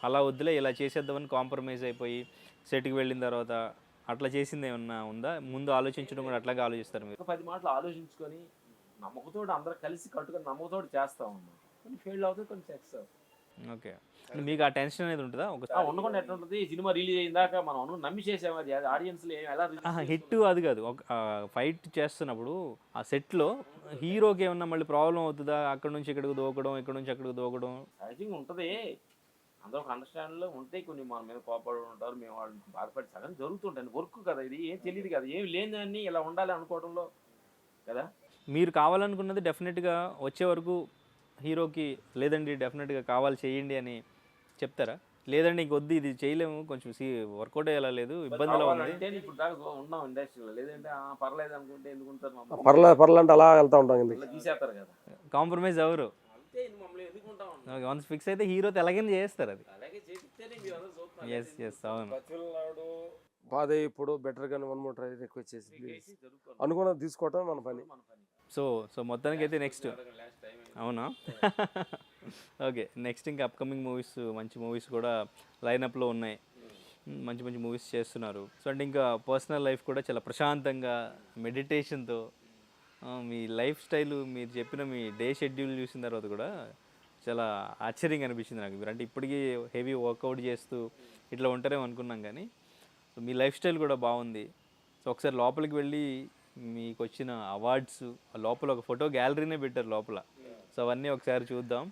అలా వద్దులే ఇలా చేసేద్దామని కాంప్రమైజ్ అయిపోయి సెట్కి వెళ్ళిన తర్వాత అట్లా చేసింది ఏమన్నా ఉందా? ముందు ఆలోచించడం కూడా అట్లాగే ఆలోచిస్తారు మీరు? 10 మాటలు ఆలోచించుకొని నమ్మకంతో అందరూ కలిసి కట్టుకొని నమ్మకంతో చేస్తా ఉన్నాం, కొన్ని ఫెయిల్ అవుతుంది, కొన్ని సక్సెస్ అవుతుంది. ఓకే, మీకు ఆ టెన్షన్ అనేది ఉంటుందా? ఉండకుండా ఎట్లా ఉంటుంది, సినిమా రిలీజ్ అయిందాక మనం నమ్మి చేసాము, అది ఆడియన్స్లో ఎలా హిట్ అది కాదు, ఒక ఫైట్ చేస్తున్నప్పుడు ఆ సెట్లో హీరోకి ఏమన్నా మళ్ళీ ప్రాబ్లం అవుతుందా, అక్కడ నుంచి ఇక్కడికి దూకడం, ఇక్కడ నుంచి అక్కడికి దూకడం? సహజంగా ఉంటుంది, అందరూ ఒక అండర్స్టాండ్లో ఉంటాయి, కొన్ని మన మీద కోపడి ఉంటారు, మేము వాళ్ళని బాధపడి సగం జరుగుతుంటాయి, వర్క్ కదా ఇది, ఏం తెలియదు కదా, ఏం లేదని ఇలా ఉండాలి అనుకోవడంలో కదా. మీరు కావాలనుకున్నది డెఫినెట్గా వచ్చే వరకు హీరోకి లేదండి డెఫినెట్గా కావాలి చేయండి అని చెప్తారా? లేదండి ఇంకొద్దు ఇది చేయలేము, కొంచెం వర్కౌట్ అయ్యేలా లేదు, ఇబ్బందిలో ఉంది అంటే ఇప్పుడు దాకా ఉన్నాం ఇండస్ట్రీలో, లేదంటే పర్లేదు అనుకుంటే ఎందుకుంటారు, పర్లేదు అలా వెళ్తా ఉంటాం, తీసేస్తారు కదా, కాంప్రమైజ్ ఎవరు అంతే మమ్మల్ని ఎందుకుంటాం. వన్స్ ఫిక్స్ అయితే హీరోతో ఎలాగైనా చేస్తారు అది. అలాగే చేపిస్తేనే మీరు అందరూ చూస్తున్నారు. ఎస్ ఎస్ అవును. బాధ ఇప్పుడు బెటర్ గానీ 1 more try రిక్వెస్ట్ చేసి ప్లీజ్ జరుగుతుంది అనుకున్నది తీసుకోవటం మన పని. మన పని. సో మొత్తానికి అయితే నెక్స్ట్ లాస్ట్ టైం అవునా? ఓకే, నెక్స్ట్ ఇంకా అప్కమింగ్ మూవీస్, మంచి మూవీస్ కూడా లైనప్లో ఉన్నాయి, మంచి మంచి మూవీస్ చేస్తున్నారు. సో అంటే ఇంకా పర్సనల్ లైఫ్ కూడా చాలా ప్రశాంతంగా మెడిటేషన్తో మీ లైఫ్ స్టైల్, మీరు చెప్పిన మీ డే షెడ్యూల్ చూసిన తర్వాత కూడా చాలా ఆశ్చర్యంగా అనిపించింది నాకు. మీరు అంటే ఇప్పటికీ హెవీ వర్కౌట్ చేస్తూ ఇట్లా ఉంటారేమో అనుకున్నాం, కానీ సో మీ లైఫ్ స్టైల్ కూడా బాగుంది. సో ఒకసారి లోపలికి వెళ్ళి మీకు వచ్చిన అవార్డ్స్ లోపల ఒక ఫోటో గ్యాలరీనే పెట్టారు లోపల, సో అవన్నీ ఒకసారి చూద్దాం.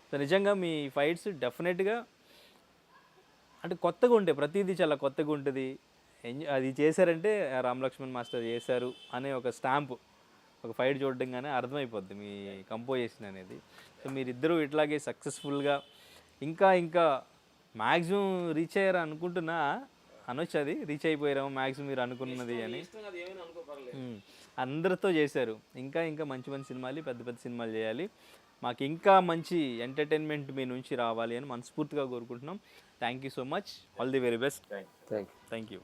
సో నిజంగా మీ ఫైట్స్ డెఫినెట్గా అంటే కొత్తగా ఉంటాయి, ప్రతిదీ చాలా కొత్తగా ఉంటుంది. అది చేశారంటే రామ్ లక్ష్మణ్ మాస్టర్ చేశారు అనే ఒక స్టాంపు ఒక ఫైట్ చూడడంగానే అర్థమైపోద్ది మీ కంపోజిషన్ అనేది. సో మీరిద్దరూ ఇట్లాగే సక్సెస్ఫుల్గా ఇంకా ఇంకా మ్యాక్సిమం రీచ్ అయ్యారు అనుకుంటున్నా, అనొచ్చు అది రీచ్ అయిపోయారేమో మ్యాక్సిమం మీరు అనుకున్నది అని. అందరితో చేశారు, ఇంకా ఇంకా మంచి మంచి సినిమాలు, పెద్ద పెద్ద సినిమాలు చేయాలి, మాకు ఇంకా మంచి ఎంటర్టైన్మెంట్ మీ నుంచి రావాలి అని మనస్ఫూర్తిగా కోరుకుంటున్నాం. Thank you so much, all the very best. Thank you. Thank you.